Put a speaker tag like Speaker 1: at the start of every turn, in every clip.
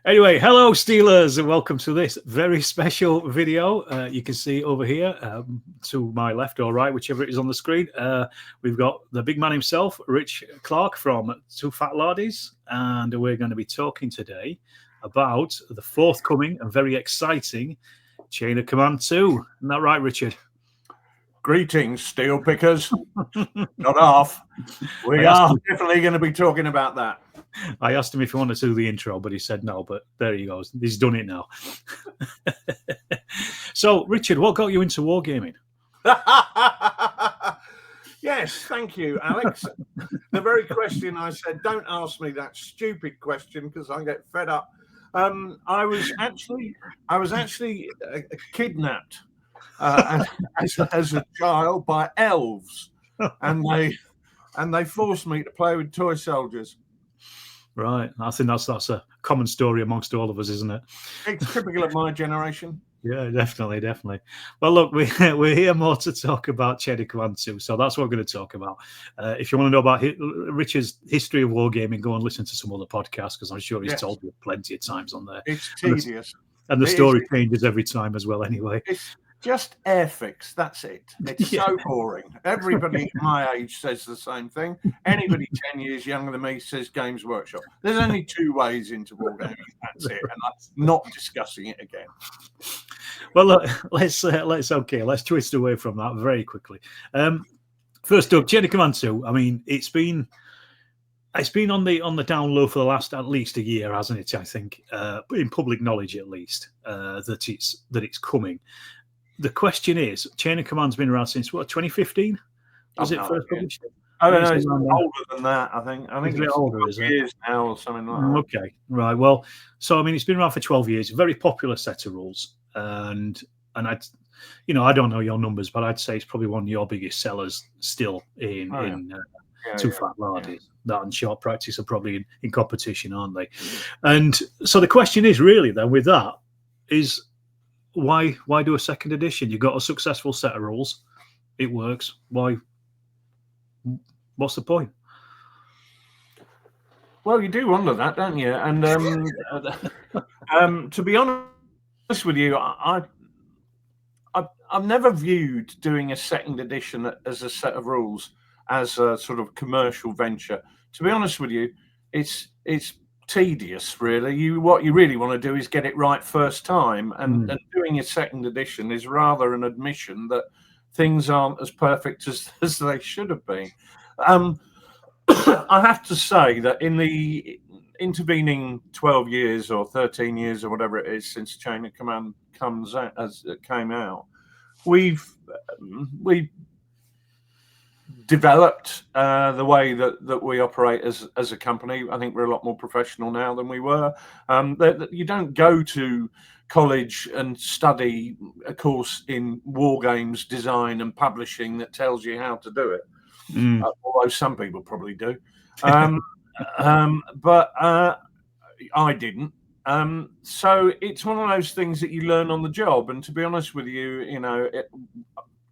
Speaker 1: Anyway, hello Steelers, and welcome to this very special video. You can see over here to my left or right, whichever it is on the screen, we've got the big man himself, Rich Clarke from Two Fat Lardies, and we're going to be talking today about the forthcoming and very exciting Chain of Command 2. Isn't that right, Richard?
Speaker 2: Greetings, steel pickers. Not off. We are definitely going to be talking about that.
Speaker 1: I asked him if he wanted to do the intro, but he said no. But there he goes. He's done it now. So, Richard, what got you into wargaming?
Speaker 2: Yes, thank you, Alex. The very question I said, don't ask me that stupid question because I get fed up. I was actually kidnapped as a child by elves, and they forced me to play with toy soldiers.
Speaker 1: Right, I think that's a common story amongst all of us, isn't it?
Speaker 2: It's typical of my generation.
Speaker 1: Yeah, definitely. Well, look, we're here more to talk about Chain of Command 2, so that's what we're going to talk about. If you want to know about Richard's history of wargaming, go and listen to some other podcasts, because I'm sure he's told you plenty of times on there.
Speaker 2: It's tedious.
Speaker 1: And the story changes every time as well, anyway.
Speaker 2: It's just airfix, that's it. It's so boring. Everybody my age says the same thing. Anybody 10 years younger than me says Games Workshop. There's only two ways into wargaming, that's it, and I'm not discussing it again.
Speaker 1: Well, look, let's twist away from that very quickly. First up, Chain of Command 2. I mean, it's been on the down low for the last at least a year, hasn't it? I think, in public knowledge at least, that it's coming. The question is, Chain of Command's been around since what, 2015? Was it first published?
Speaker 2: I don't know. It's older than that. I think it's
Speaker 1: older, is it?
Speaker 2: Years now or something like that.
Speaker 1: Okay, right. Well, so I mean, it's been around for 12 years. Very popular set of rules, and I don't know your numbers, but I'd say it's probably one of your biggest sellers still in Two Fat Lardies. Yeah. That and Short Practice are probably in competition, aren't they? And so the question is really then with that is why do a second edition? You've got a successful set of rules, it works. Why? What's the point?
Speaker 2: Well, you do wonder that, don't you? And to be honest with you, I've never viewed doing a second edition as a set of rules as a sort of commercial venture. To be honest with you, it's tedious, really. What you really want to do is get it right first time, and doing a second edition is rather an admission that things aren't as perfect as they should have been. I have to say that in the intervening 12 years or 13 years or whatever it is since Chain of Command came out, we've developed the way that we operate as a company. I think we're a lot more professional now than we were. You don't go to college and study a course in war games design and publishing that tells you how to do it. Although some people probably do. But I didn't. So it's one of those things that you learn on the job. And to be honest with you,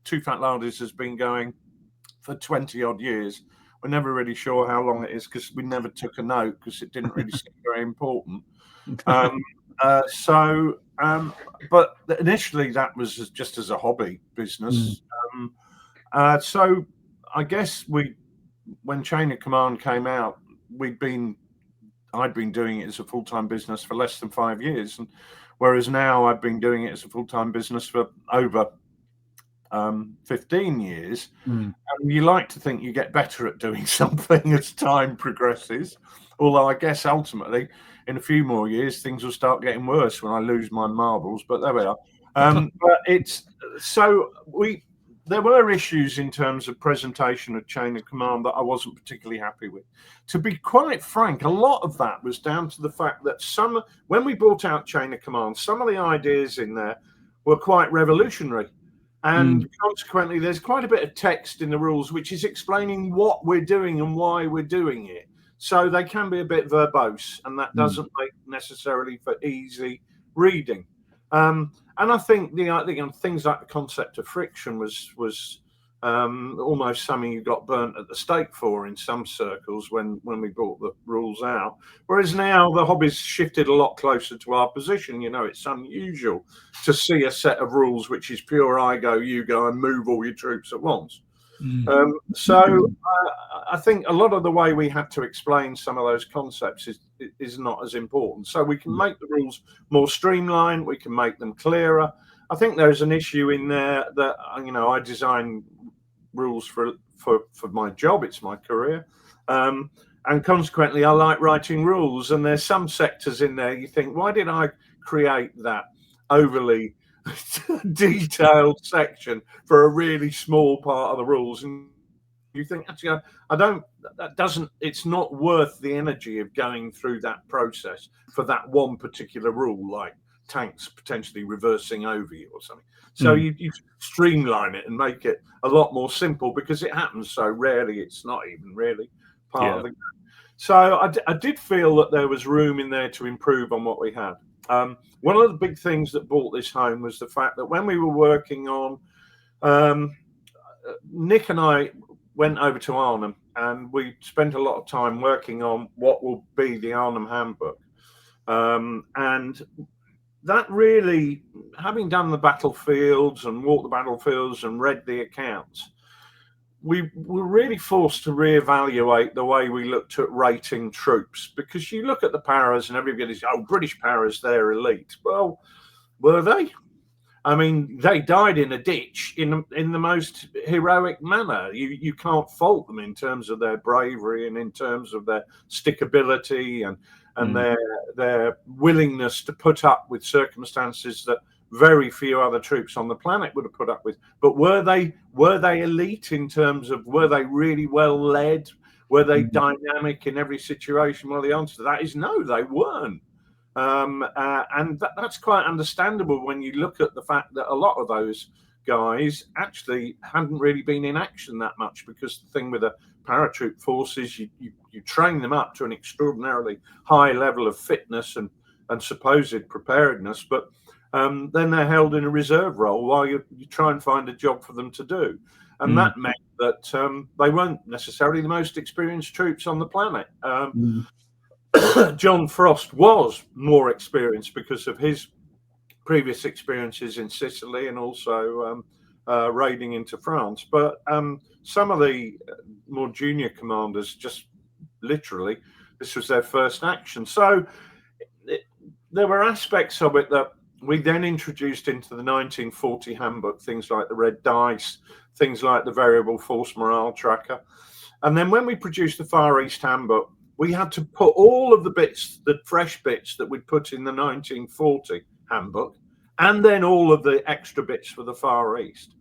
Speaker 2: Two Fat Lardies has been going for 20 odd years. We're never really sure how long it is because we never took a note because it didn't really seem very important. But initially that was just as a hobby business. So I guess when Chain of Command came out, I'd been doing it as a full-time business for less than 5 years, and whereas now I've been doing it as a full-time business for over 15 years. You like to think you get better at doing something as time progresses, although I guess ultimately in a few more years things will start getting worse when I lose my marbles, but there we are. But it's so there were issues in terms of presentation of Chain of Command that I wasn't particularly happy with. To be quite frank, a lot of that was down to the fact that when we brought out Chain of Command, some of the ideas in there were quite revolutionary. And consequently, there's quite a bit of text in the rules which is explaining what we're doing and why we're doing it. So they can be a bit verbose, and that doesn't make necessarily for easy reading. And I think things like the concept of friction was almost something you got burnt at the stake for in some circles when we brought the rules out. Whereas now the hobby's shifted a lot closer to our position. You know, it's unusual to see a set of rules which is pure I go, you go, and move all your troops at once. So I think a lot of the way we had to explain some of those concepts is not as important. So we can make the rules more streamlined, we can make them clearer. I think there's an issue in there that, you know, I design rules for my job, it's my career, and consequently I like writing rules, and there's some sectors in there you think, why did I create that overly detailed section for a really small part of the rules? And you think, actually, it's not worth the energy of going through that process for that one particular rule, like tanks potentially reversing over you or something. So you streamline it and make it a lot more simple, because it happens so rarely, it's not even really part of the game. So I did feel that there was room in there to improve on what we had. One of the big things that brought this home was the fact that when we were working on, Nick and I went over to Arnhem, and we spent a lot of time working on what will be the Arnhem handbook. And that really, having done the battlefields and walked the battlefields and read the accounts, we were really forced to reevaluate the way we looked at rating troops, because you look at the paras and everybody's, oh, British paras, they're elite. Well, were they? I mean, they died in a ditch in the most heroic manner. You can't fault them in terms of their bravery and in terms of their stickability and their willingness to put up with circumstances that very few other troops on the planet would have put up with. But were they elite in terms of, were they really well led? Were they dynamic in every situation? Well, the answer to that is no, they weren't. And that's quite understandable when you look at the fact that a lot of those guys actually hadn't really been in action that much, because the thing with a paratroop force is you train them up to an extraordinarily high level of fitness and supposed preparedness, but then they're held in a reserve role while you try and find a job for them to do. And that meant that they weren't necessarily the most experienced troops on the planet. John Frost was more experienced because of his previous experiences in Sicily and also raiding into France. But some of the more junior commanders, just literally, this was their first action. So there were aspects of it that we then introduced into the 1940 handbook, things like the red dice, things like the variable force morale tracker. And then when we produced the Far East handbook, we had to put all of the bits, the fresh bits that we'd put in the 1940 handbook, and then all of the extra bits for the Far East.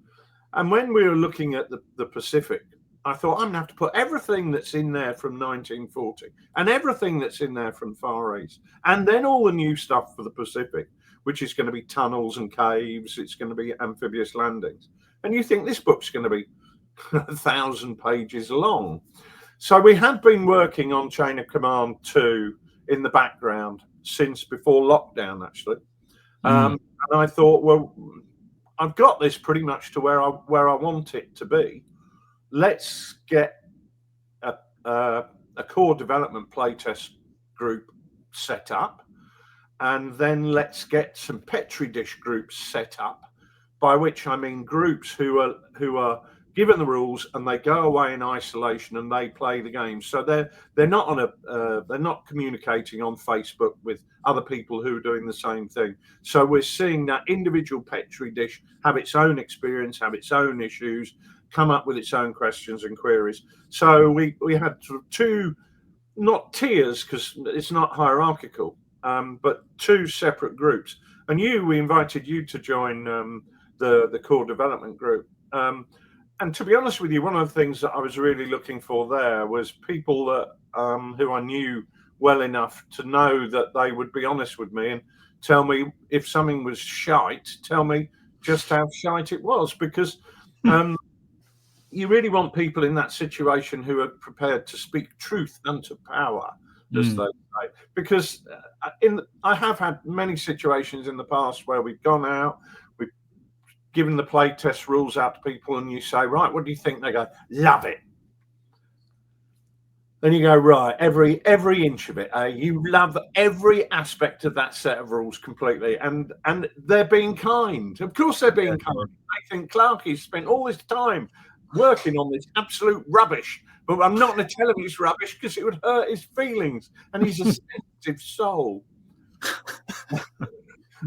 Speaker 2: And when we were looking at the Pacific, I thought, I'm going to have to put everything that's in there from 1940 and everything that's in there from Far East, and then all the new stuff for the Pacific, which is going to be tunnels and caves, it's going to be amphibious landings. And you think this book's going to be 1,000 pages long. So we had been working on Chain of Command 2 in the background since before lockdown, actually. And I thought, well, I've got this pretty much to where I want it to be. Let's get a core development playtest group set up, and then let's get some Petri dish groups set up, by which I mean groups who are given the rules and they go away in isolation and they play the game. So they're not on they're not communicating on Facebook with other people who are doing the same thing. So we're seeing that individual Petri dish have its own experience, have its own issues, come up with its own questions and queries. So we had sort of two, not tiers because it's not hierarchical, but two separate groups. And we invited you to join the core development group. And to be honest with you, one of the things that I was really looking for there was people that who I knew well enough to know that they would be honest with me and tell me if something was shite, tell me just how shite it was, because you really want people in that situation who are prepared to speak truth unto power, as they say. Because I have had many situations in the past where we've gone out, we've giving the playtest rules out to people, and you say, right, what do you think? They go, love it. Then you go, right, every inch of it. You love every aspect of that set of rules completely, and they're being kind. Of course, they're being kind. I think Clarke spent all this time working on this absolute rubbish, but I'm not going to tell him it's rubbish because it would hurt his feelings, and he's a sensitive soul.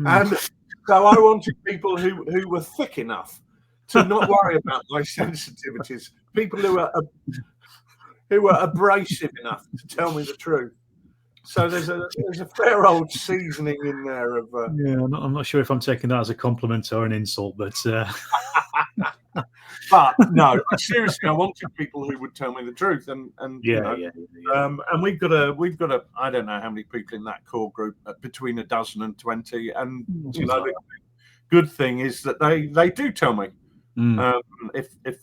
Speaker 2: And so I wanted people who were thick enough to not worry about my sensitivities, people who were abrasive enough to tell me the truth. So there's a fair old seasoning in there of.
Speaker 1: Yeah, I'm not sure if I'm taking that as a compliment or an insult, but.
Speaker 2: But no, seriously, I wanted people who would tell me the truth, and
Speaker 1: yeah.
Speaker 2: And we've got a I don't know how many people in that core group, between 12 and 20, and the good thing is that they do tell me if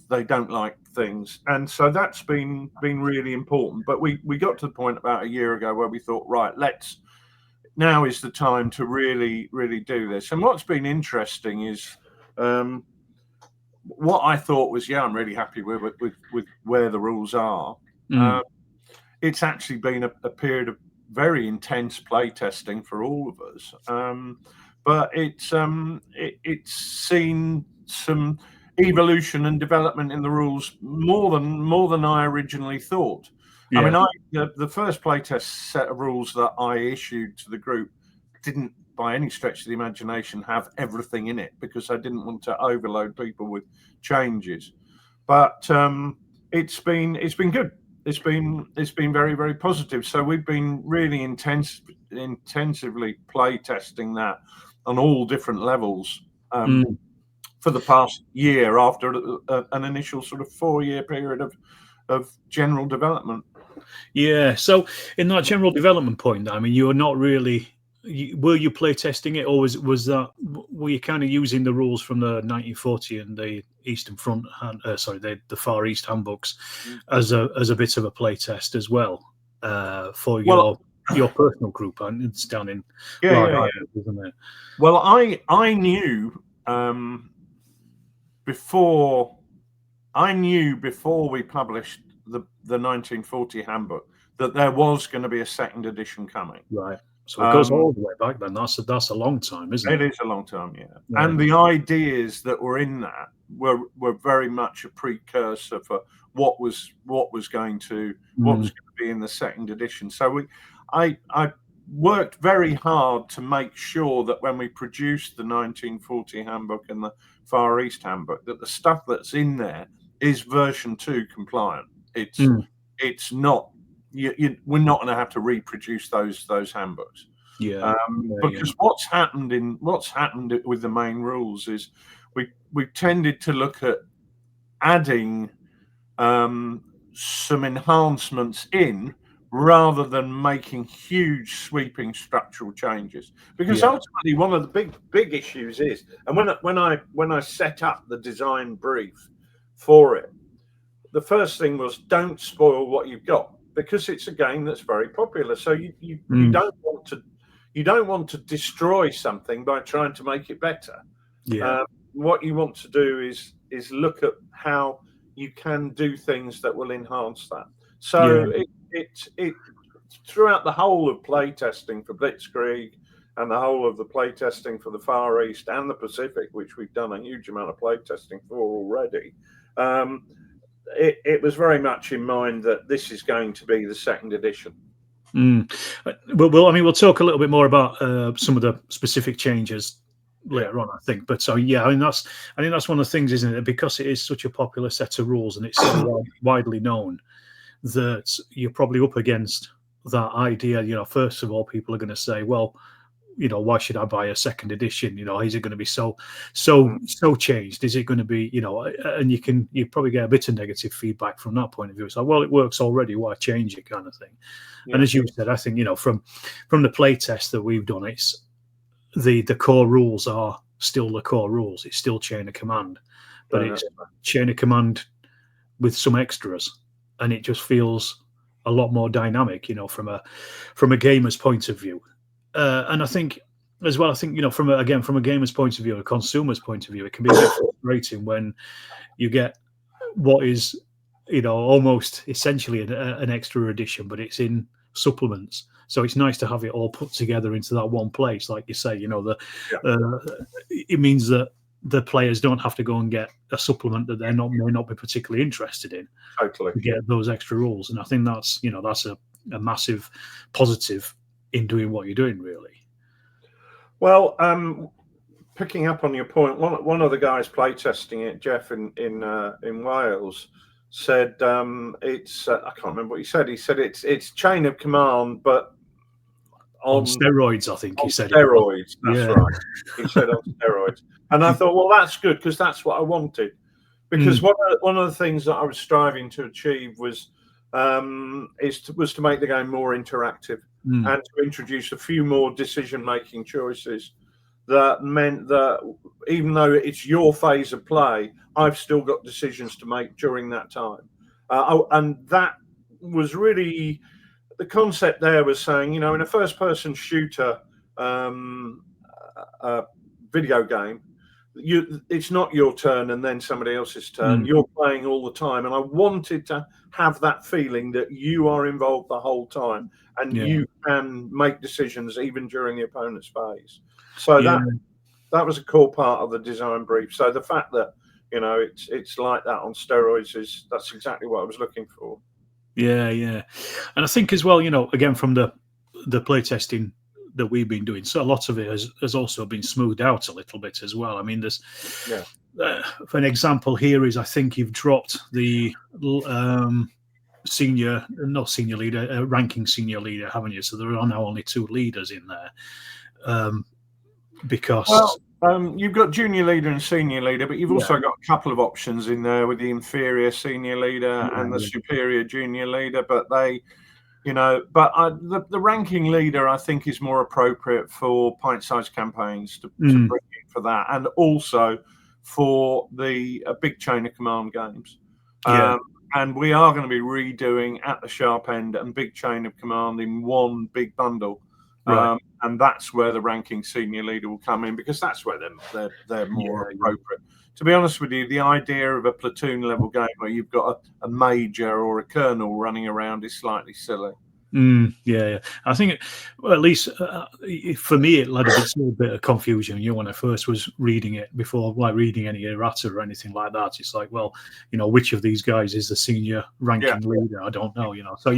Speaker 2: they don't like things, and so that's been really important. But we got to the point about a year ago where we thought, right, now is the time to really do this. And what's been interesting is what I thought was, I'm really happy with where the rules are. It's actually been a period of very intense play testing for all of us, but it's seen some evolution and development in the rules more than I originally thought. I mean, the first playtest set of rules that I issued to the group didn't, by any stretch of the imagination, have everything in it, because I didn't want to overload people with changes. But it's been good. It's been very, very positive. So we've been really intensively play testing that on all different levels for the past year, after an initial sort of 4-year period of general development.
Speaker 1: Yeah. So in that general development point, I mean, you're not really. Were you play testing it, or were you kind of using the rules from the 1940 and the Eastern Front, the Far East handbooks as a bit of a play test as well for your personal group? And it's down in Lardies, isn't it?
Speaker 2: Well, I knew before we published the 1940 handbook that there was going to be a second edition coming.
Speaker 1: Right. So it goes all the way back then. That's a long time, isn't it?
Speaker 2: It is a long time, yeah. And the ideas that were in that were very much a precursor for what was going to be in the second edition. So I worked very hard to make sure that when we produced the 1940 handbook and the Far East handbook, that the stuff that's in there is version 2 compliant. It's not. We're not going to have to reproduce those handbooks, because what's happened with the main rules is we tended to look at adding some enhancements in rather than making huge sweeping structural changes, because ultimately one of the big issues is, and when I set up the design brief for it, the first thing was, don't spoil what you've got, because it's a game that's very popular. So you don't want to destroy something by trying to make it better. What you want to do is look at how you can do things that will enhance that. So it throughout the whole of playtesting for Blitzkrieg and the whole of the playtesting for the Far East and the Pacific, which we've done a huge amount of playtesting for already. It was very much in mind that this is going to be the second edition.
Speaker 1: Well, I mean, we'll talk a little bit more about some of the specific changes later on, I think. But so, I think that's one of the things, isn't it? Because it is such a popular set of rules and it's so widely known, that you're probably up against that idea. First of all, people are going to say, well, why should I buy a second edition? Is it going to be so changed? Is it going to be, and you probably get a bit of negative feedback from that point of view. It's like, well, it works already, why change it, kind of thing. And as you said, I think, from the play test that we've done, it's the core rules are still the core rules. It's still chain of command, but it's chain of command with some extras, and it just feels a lot more dynamic, from a gamer's point of view. And I think as well, I think, from a gamer's point of view, a consumer's point of view, it can be a bit frustrating when you get what is, almost essentially an extra edition, but it's in supplements. So it's nice to have it all put together into that one place, like you say. It means that the players don't have to go and get a supplement that may not be particularly interested in.
Speaker 2: Totally.
Speaker 1: To get those extra rules, and I think that's a massive positive in doing what you're doing, really.
Speaker 2: Well, picking up on your point, one of the guys playtesting it, Jeff in Wales, said it's I can't remember what he said. He said it's chain of command, but
Speaker 1: on steroids. I think he said
Speaker 2: steroids. That's right. He said on steroids, and I thought, well, that's good because that's what I wanted. Because one of the things that I was striving to achieve was to make the game more interactive and to introduce a few more decision-making choices. That meant that even though it's your phase of play, I've still got decisions to make during that time. And that was really the concept there, was saying, in a first-person shooter video game, it's not your turn and then somebody else's turn. You're playing all the time, and I wanted to have that feeling that you are involved the whole time and you can make decisions even during the opponent's phase. So that was a core part of the design brief. So the fact that it's like that on steroids that's exactly what I was looking for.
Speaker 1: Yeah, and I think as well, again, from the playtesting that we've been doing, so a lot of it has also been smoothed out a little bit as well. I mean, there's for an example here is, I think you've dropped the ranking senior leader, haven't you? So there are now only 2 leaders in there, because
Speaker 2: you've got junior leader and senior leader, but you've also got a couple of options in there with the inferior senior leader and the superior junior leader, but they the ranking leader, I think, is more appropriate for pint-sized campaigns to bring in for that, and also for the big chain of command games. And we are going to be redoing At the Sharp End and Big Chain of Command in one big bundle.
Speaker 1: Right.
Speaker 2: And that's where the ranking senior leader will come in, because that's where they're more appropriate. To be honest with you, the idea of a platoon level game where you've got a major or a colonel running around is slightly silly.
Speaker 1: I think, well, at least for me, it led a bit of confusion. When I first was reading it, before reading any errata or anything like that, it's like, well, which of these guys is the senior ranking leader? I don't know. So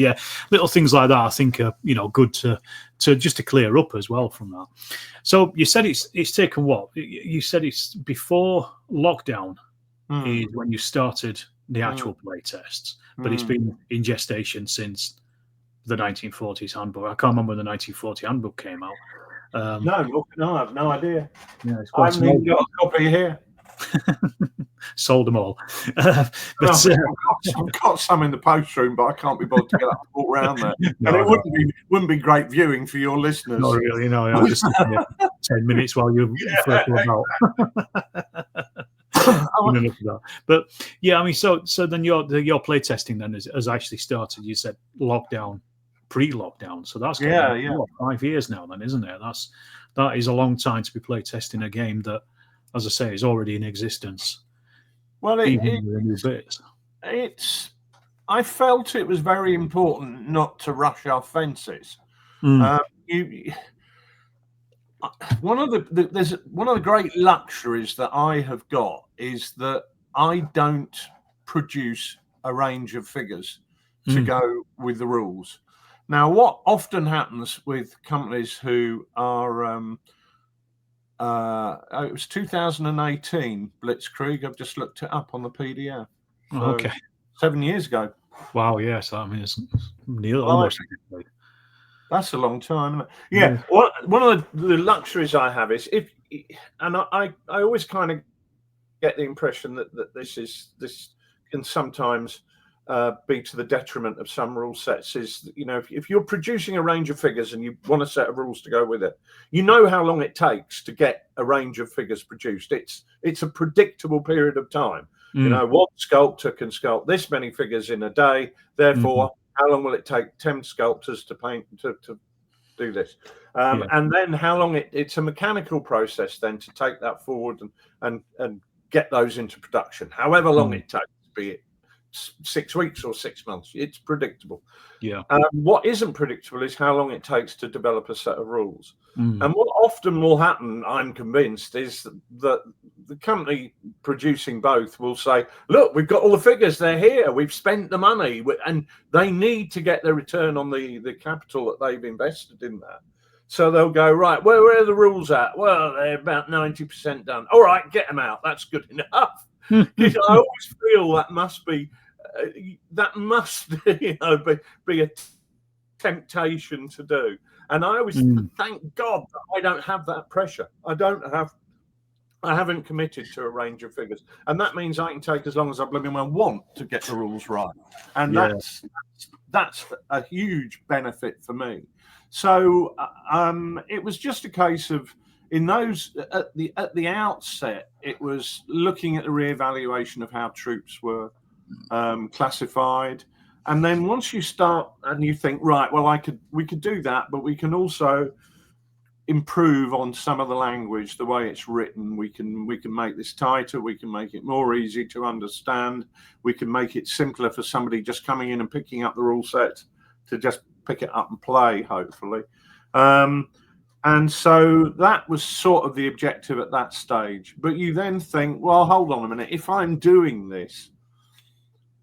Speaker 1: little things like that, I think, are good to just to clear up as well from that. So you said it's taken what? You said it's before lockdown is when you started the actual play tests, but it's been in gestation since the 1940s handbook. I can't remember when the 1940 handbook came out.
Speaker 2: No, I have no idea.
Speaker 1: Yeah, it's quite
Speaker 2: I haven't even got a copy here.
Speaker 1: Sold them all.
Speaker 2: I've got some in the post room, but I can't be bothered to get up and walk around there. And it wouldn't be great viewing for your listeners.
Speaker 1: Not really, no. I'm just 10 minutes while you first about. But I mean, so then your playtesting then has actually started. You said lockdown, pre-lockdown, so that's 5 years now, then, isn't it? That is a long time to be playtesting a game that, as I say, is already in existence.
Speaker 2: Well,
Speaker 1: even with the new bits.
Speaker 2: I felt it was very important not to rush our fences. One of the great luxuries that I have got is that I don't produce a range of figures to go with the rules. Now, what often happens with companies who are it was 2018 Blitzkrieg. I've just looked it up on the PDF. So
Speaker 1: okay,
Speaker 2: 7 years ago.
Speaker 1: Wow, yes, I mean, it's nearly almost.
Speaker 2: That's a long time, isn't it? One of the luxuries I have is I always kind of get the impression that this can sometimes be to the detriment of some rule sets. Is if you're producing a range of figures and you want a set of rules to go with it, you know how long it takes to get a range of figures produced. It's a predictable period of time. One sculptor can sculpt this many figures in a day. Therefore, how long will it take 10 sculptors to paint to do this. And then how long it's a mechanical process then to take that forward and get those into production. However long it takes, be it 6 weeks or 6 months, it's predictable.
Speaker 1: Yeah.
Speaker 2: What isn't predictable is how long it takes to develop a set of rules. And what often will happen, I'm convinced, is that the company producing both will say, look, we've got all the figures, they're here, we've spent the money, and they need to get their return on the capital that they've invested in that. So they'll go, right, where are the rules at? Well, they're about 90% done. All right, get them out. That's good enough. Because I always feel that must be, be a temptation to do. And I always thank God that I don't have that pressure. I haven't committed to a range of figures. And that means I can take as long as I blooming well want to get the rules right. And that's a huge benefit for me. So it was just a case of, in those at the outset, it was looking at the reevaluation of how troops were classified, and then once you start and you think, right, well, we could do that, but we can also improve on some of the language, the way it's written. We can make this tighter. We can make it more easy to understand. We can make it simpler for somebody just coming in and picking up the rule set to just pick it up and play, hopefully. And so that was sort of the objective at that stage. But you then think, well, hold on a minute. If I'm doing this,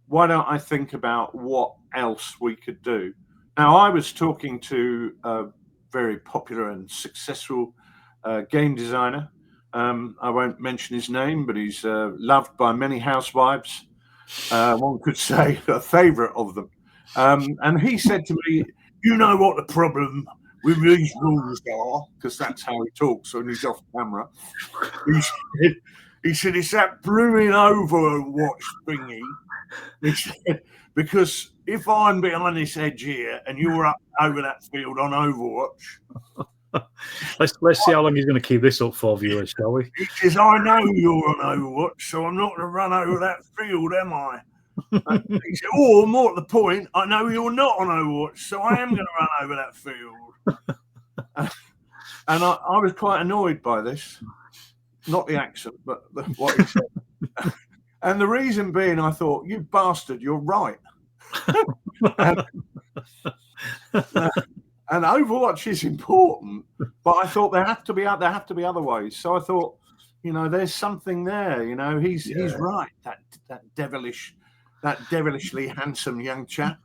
Speaker 2: why don't I think about what else we could do? Now, I was talking to a very popular and successful game designer. I won't mention his name, but he's loved by many housewives. One could say a favorite of them. And he said to me, you know what the problem with these rules are, because that's how he talks when he's off camera. He said, it's that blooming Overwatch thingy. He said, because if I'm behind this edge here and you're up over that field on Overwatch.
Speaker 1: Let's see how long he's going to keep this up for, viewers, shall we?
Speaker 2: He says, I know you're on Overwatch, so I'm not going to run over that field, am I? He said, or more at the point, I know you're not on Overwatch, so I am going to run over that field. And I was quite annoyed by this. Not the accent, but what he said. And the reason being, I thought, you bastard, you're right. And Overwatch is important, but I thought there have to be other ways. So I thought, there's something there. He's right. That devilishly handsome young chap.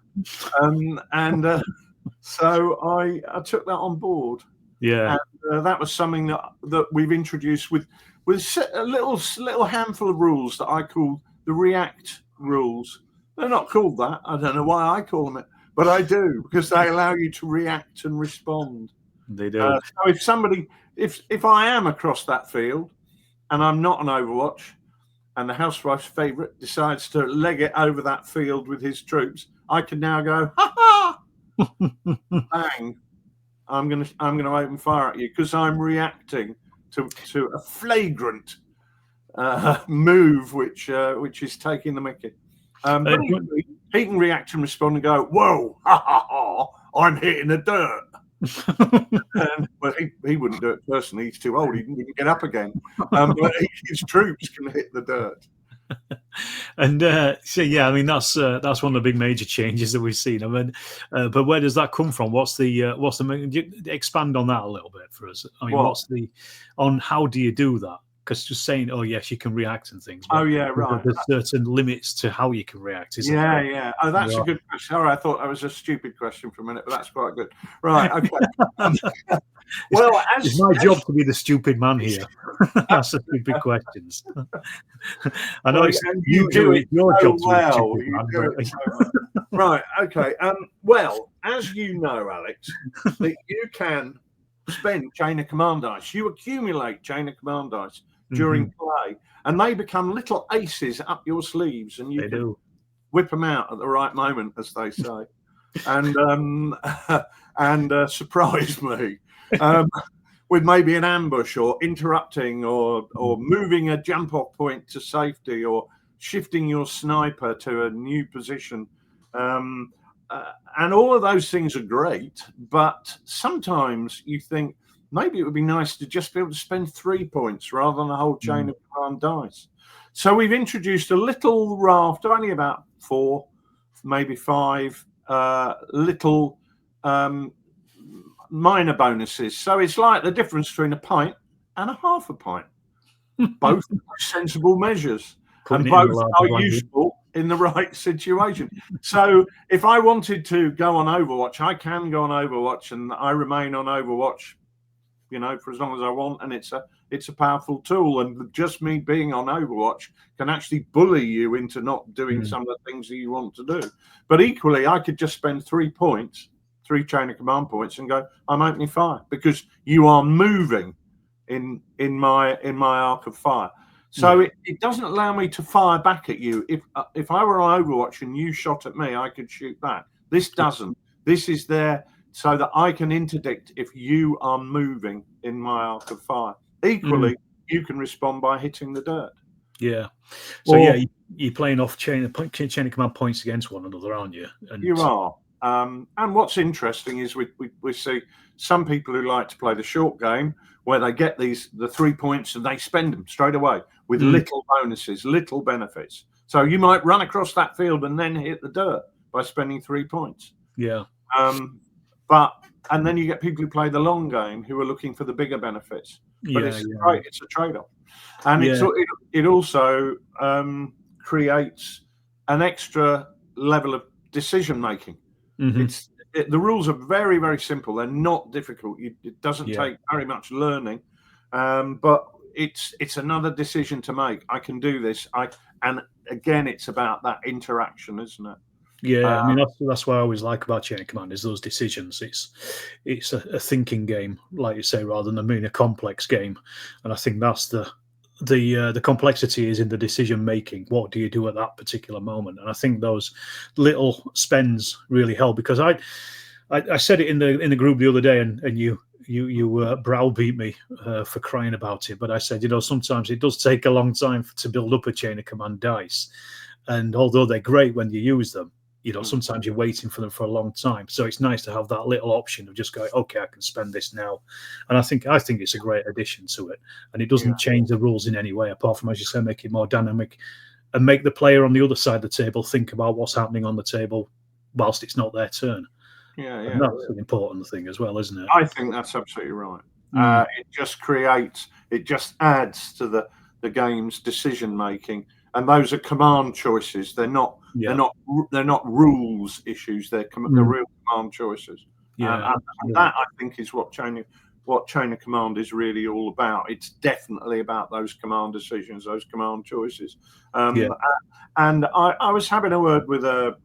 Speaker 2: So I took that on board.
Speaker 1: Yeah,
Speaker 2: and that was something that we've introduced with a little handful of rules that I call the React rules. They're not called that. I don't know why I call them it, but I do, because they allow you to react and respond.
Speaker 1: They do.
Speaker 2: So if I am across that field and I'm not on Overwatch, and the housewife's favourite decides to leg it over that field with his troops, I can now go, ha ha, bang! I'm gonna open fire at you because I'm reacting to a flagrant move, which is taking the mickey. But he can react and respond and go, whoa, ha ha ha! I'm hitting the dirt. Well, he wouldn't do it personally. He's too old. He wouldn't get up again. But his troops can hit the dirt.
Speaker 1: And so yeah, I mean that's one of the big major changes that we've seen. I mean, but where does that come from? What's the expand on that a little bit for us? I mean, how do you do that? Because just saying, oh yes, you can react and things.
Speaker 2: Oh yeah, right.
Speaker 1: There's certain limits to how you can react, isn't there?
Speaker 2: Yeah. Oh, that's a good question. All right, I thought that was a stupid question for a minute, but that's quite good. Right. Okay. Well,
Speaker 1: it's my job to be the stupid man here. That's the stupid questions. I know you do it. Your job to be the stupid man.
Speaker 2: Right. Okay. Well, as you know, Alex, that you can spend chain of command dice. You accumulate chain of command dice during play, and they become little aces up your sleeves, and you can whip them out at the right moment, as they say, and surprise me with maybe an ambush or interrupting or moving a jump off point to safety or shifting your sniper to a new position. and all of those things are great, but sometimes you think maybe it would be nice to just be able to spend 3 points rather than a whole chain of command dice. So we've introduced a little raft, only about 4, maybe 5 little minor bonuses. So it's like the difference between a pint and a half a pint. Both sensible measures, and both are useful in the right situation. So if I wanted to go on Overwatch, I can go on Overwatch, and I remain on Overwatch, for as long as I want. And it's a powerful tool. And just me being on Overwatch can actually bully you into not doing some of the things that you want to do. But equally, I could just spend 3 points, 3 chain of command points, and go, I'm opening fire, because you are moving in my arc of fire. So it doesn't allow me to fire back at you. If I were on Overwatch and you shot at me, I could shoot back. This doesn't. This is there so that I can interdict if you are moving in my arc of fire. Equally, you can respond by hitting the dirt.
Speaker 1: Yeah. So you're playing off chain of command points against one another, aren't you?
Speaker 2: And you are. And what's interesting is we see some people who like to play the short game, where they get the 3 points and they spend them straight away with little bonuses, little benefits. So you might run across that field and then hit the dirt by spending 3 points.
Speaker 1: Yeah.
Speaker 2: And then you get people who play the long game who are looking for the bigger benefits. But it's a trade-off. And it also creates an extra level of decision making. The rules are very, very simple. They're not difficult. It doesn't take very much learning, but it's another decision to make. I can do this. And again, it's about that interaction, isn't it?
Speaker 1: Yeah, I mean that's what I always like about Chain of Command is those decisions. It's a thinking game, like you say, rather than being a complex game. And I think that's the complexity is in the decision making. What do you do at that particular moment? And I think those little spends really help, because I said it in the group the other day, and you browbeat me for crying about it. But I said, sometimes it does take a long time to build up a Chain of Command dice, and although they're great when you use them, sometimes you're waiting for them for a long time. So it's nice to have that little option of just going, okay, I can spend this now. And I think it's a great addition to it. And it doesn't change the rules in any way, apart from, as you say, make it more dynamic and make the player on the other side of the table think about what's happening on the table whilst it's not their turn. And that's an important thing as well, isn't it?
Speaker 2: I think that's absolutely right. It just adds to the game's decision making. And those are command choices. They're not rules issues. They're real command choices. And that, I think, is what Chain of Command is really all about. It's definitely about those command decisions, those command choices. And I was having a word with a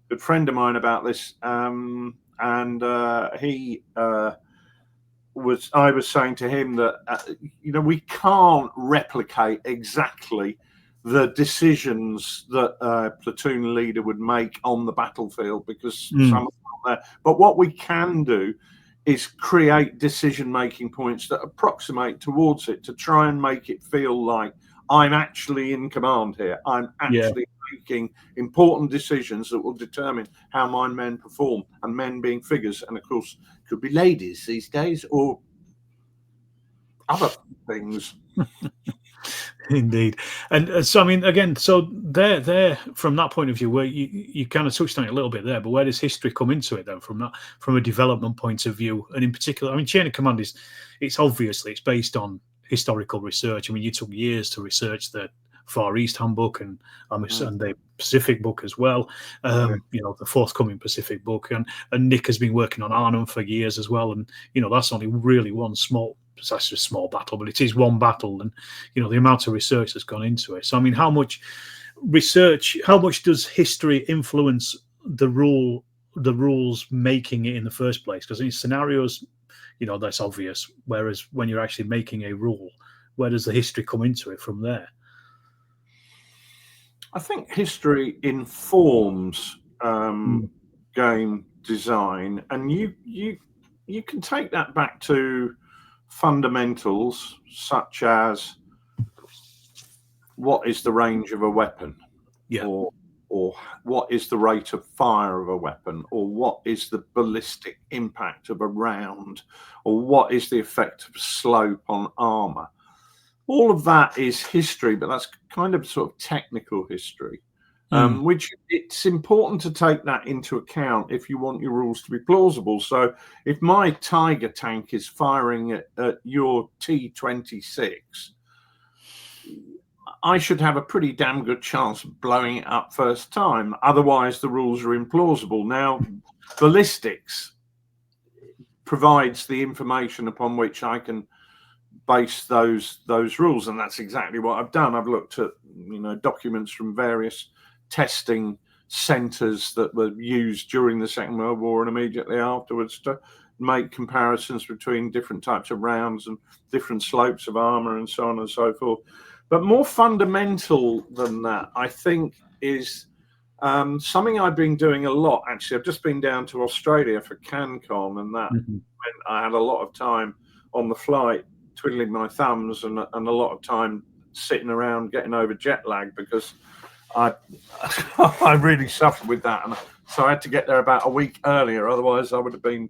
Speaker 2: good friend of mine about this, and I was saying to him that we can't replicate exactly the decisions that a platoon leader would make on the battlefield, because some are not there. But what we can do is create decision-making points that approximate towards it, to try and make it feel like I'm actually in command here. I'm actually making important decisions that will determine how my men perform, and men being figures, and of course could be ladies these days, or other things.
Speaker 1: Indeed. And so, I mean, again, so there from that point of view, where you kind of touched on it a little bit there, but where does history come into it then, from a development point of view? And in particular, I mean, Chain of Command it's based on historical research. I mean, you took years to research the Far East Handbook and the Pacific book as well, the forthcoming Pacific book, and Nick has been working on Arnhem for years as well, and that's only really one small battle, but it is one battle, and the amount of research that's gone into it. So I mean, how much does history influence the rules making it in the first place? Because in scenarios, that's obvious, whereas when you're actually making a rule, where does the history come into it from there?
Speaker 2: I think history informs game design, and you can take that back to fundamentals such as what is the range of a weapon, or or what is the rate of fire of a weapon, or what is the ballistic impact of a round, or what is the effect of slope on armor. All of that is history, but that's kind of sort of technical history, which it's important to take that into account if you want your rules to be plausible. So if my Tiger tank is firing at your T-26, I should have a pretty damn good chance of blowing it up first time. Otherwise, the rules are implausible. Now, ballistics provides the information upon which I can base those rules, and that's exactly what I've done. I've looked at documents from various testing centres that were used during the Second World War and immediately afterwards to make comparisons between different types of rounds and different slopes of armour and so on and so forth. But more fundamental than that, I think, is something I've been doing a lot. Actually, I've just been down to Australia for CanCon, and that meant I had a lot of time on the flight twiddling my thumbs and a lot of time sitting around getting over jet lag, because I really suffered with that, and so I had to get there about a week earlier. Otherwise, I would have been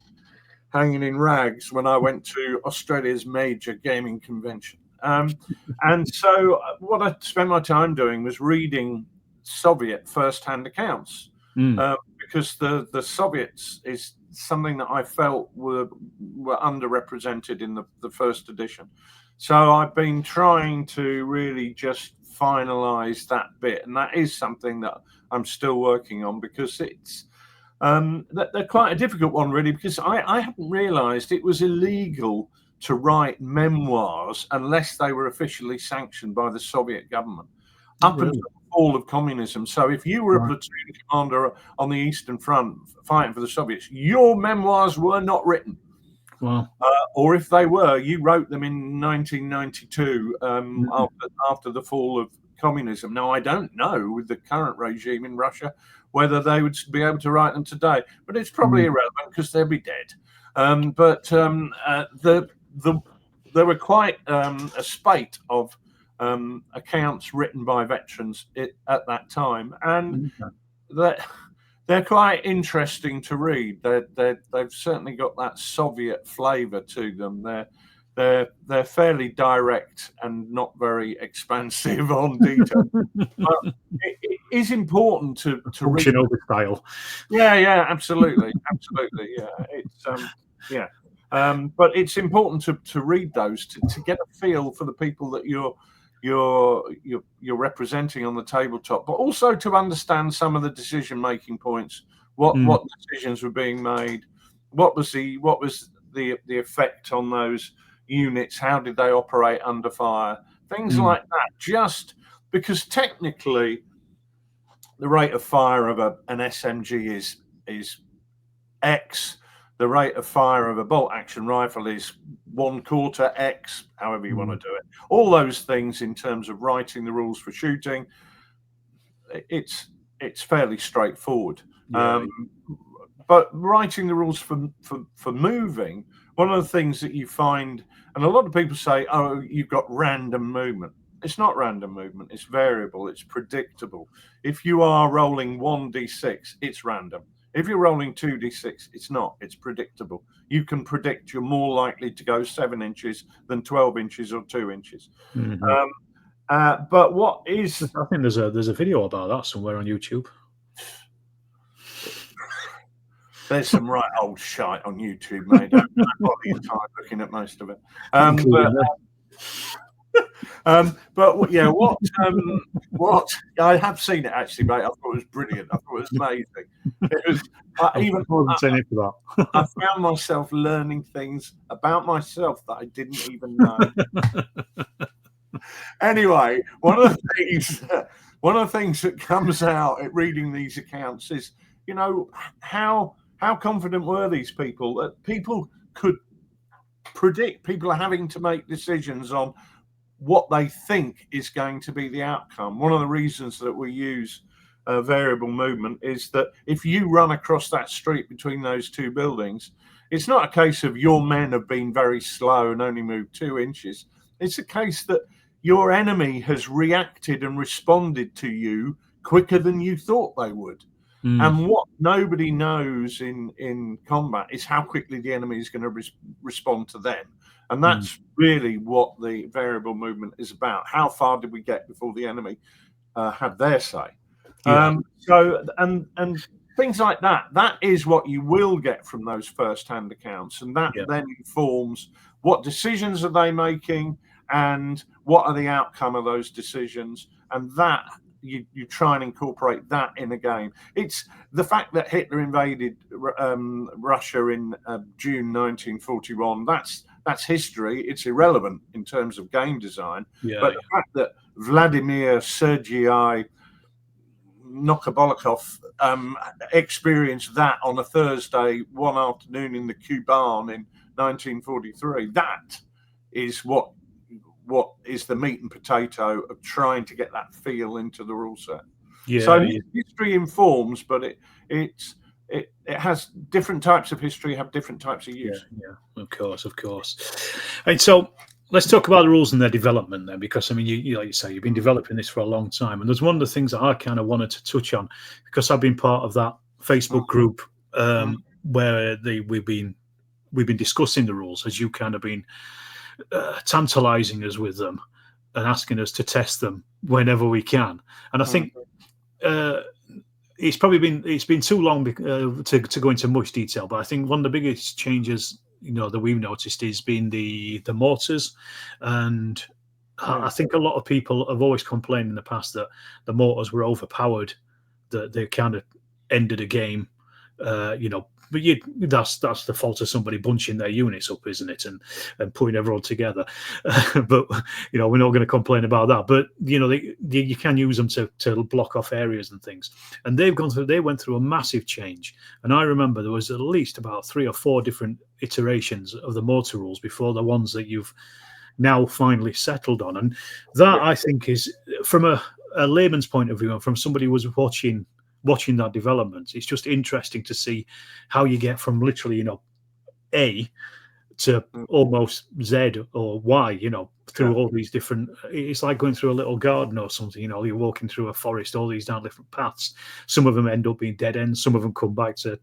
Speaker 2: hanging in rags when I went to Australia's major gaming convention. And so what I spent my time doing was reading Soviet first-hand accounts, because the Soviets is something that I felt were underrepresented in the first edition. So I've been trying to really just finalize that bit, and that is something that I'm still working on, because it's they're quite a difficult one, really, because I hadn't realized it was illegal to write memoirs unless they were officially sanctioned by the Soviet government up until the fall of communism. So if you were a platoon commander on the Eastern Front fighting for the Soviets, your memoirs were not written.
Speaker 1: Wow.
Speaker 2: Or if they were, you wrote them in 1992 after the fall of communism. Now, I don't know with the current regime in Russia whether they would be able to write them today, but it's probably irrelevant because they'll be dead. There were quite a spate of accounts written by veterans at that time, and they're quite interesting to read. They've certainly got that Soviet flavour to them. They're fairly direct and not very expansive on detail. But it is important to read
Speaker 1: over style.
Speaker 2: Yeah, absolutely, yeah. It's but it's important to read those to get a feel for the people that you're representing on the tabletop, but also to understand some of the decision-making points. What decisions were being made? What was the effect on those units? How did they operate under fire? Things like that. Just because technically, the rate of fire of an SMG is X. The rate of fire of a bolt-action rifle is 1/4 X, however you want to do it. All those things in terms of writing the rules for shooting, it's fairly straightforward. But writing the rules for moving, one of the things that you find, and a lot of people say, oh, you've got random movement. It's not random movement. It's variable. It's predictable. If you are rolling 1d6, it's random. If you're rolling 2d6, it's not. It's predictable. You can predict you're more likely to go 7 inches than 12 inches or 2 inches. But what is...
Speaker 1: I think there's a video about that somewhere on YouTube.
Speaker 2: There's some right old shite on YouTube, mate. Don't bother your time looking at most of it. But yeah, what I have seen it actually, mate. I thought it was brilliant. I thought it was amazing. It was I found myself learning things about myself that I didn't even know. Anyway, one of the things that comes out at reading these accounts is, how confident were these people that people could predict? People are having to make decisions on what they think is going to be the outcome. One of the reasons that we use variable movement is that if you run across that street between those two buildings, it's not a case of your men have been very slow and only moved 2 inches. It's a case that your enemy has reacted and responded to you quicker than you thought they would. And what nobody knows in combat is how quickly the enemy is going to respond to them. And that's really what the variable movement is about. How far did we get before the enemy had their say? So things like that, that is what you will get from those first-hand accounts. And that then informs what decisions are they making and what are the outcome of those decisions. And that you try and incorporate that in a game. It's the fact that Hitler invaded Russia in June 1941. That's history. It's irrelevant in terms of game design. But the fact that Vladimir Sergei Nokobolikov experienced that on a Thursday one afternoon in the Kuban in 1943, that is what is the meat and potato of trying to get that feel into the rule set. So history informs, but it has different types of history, have different types of use.
Speaker 1: Of course. And so let's talk about the rules and their development then, because I mean, you like you say, you've been developing this for a long time, and there's one of the things that I kind of wanted to touch on, because I've been part of that Facebook group where we've been discussing the rules, as you kind of been tantalizing us with them and asking us to test them whenever we can. And I think it's been too long to go into much detail, but I think one of the biggest changes that we've noticed is been the mortars. And I think a lot of people have always complained in the past that the mortars were overpowered, that they kind of ended a game, but that's the fault of somebody bunching their units up, isn't it, and putting everyone together. But we're not going to complain about that. But you can use them to block off areas and things. And they went through a massive change. And I remember there was at least about 3 or 4 different iterations of the mortar rules before the ones that you've now finally settled on. And that I think is, from a layman's point of view, and from somebody who was watching that development, it's just interesting to see how you get from literally A to almost Z or Y, through all these different, it's like going through a little garden or something. You're walking through a forest, all these down different paths. Some of them end up being dead ends, some of them come back to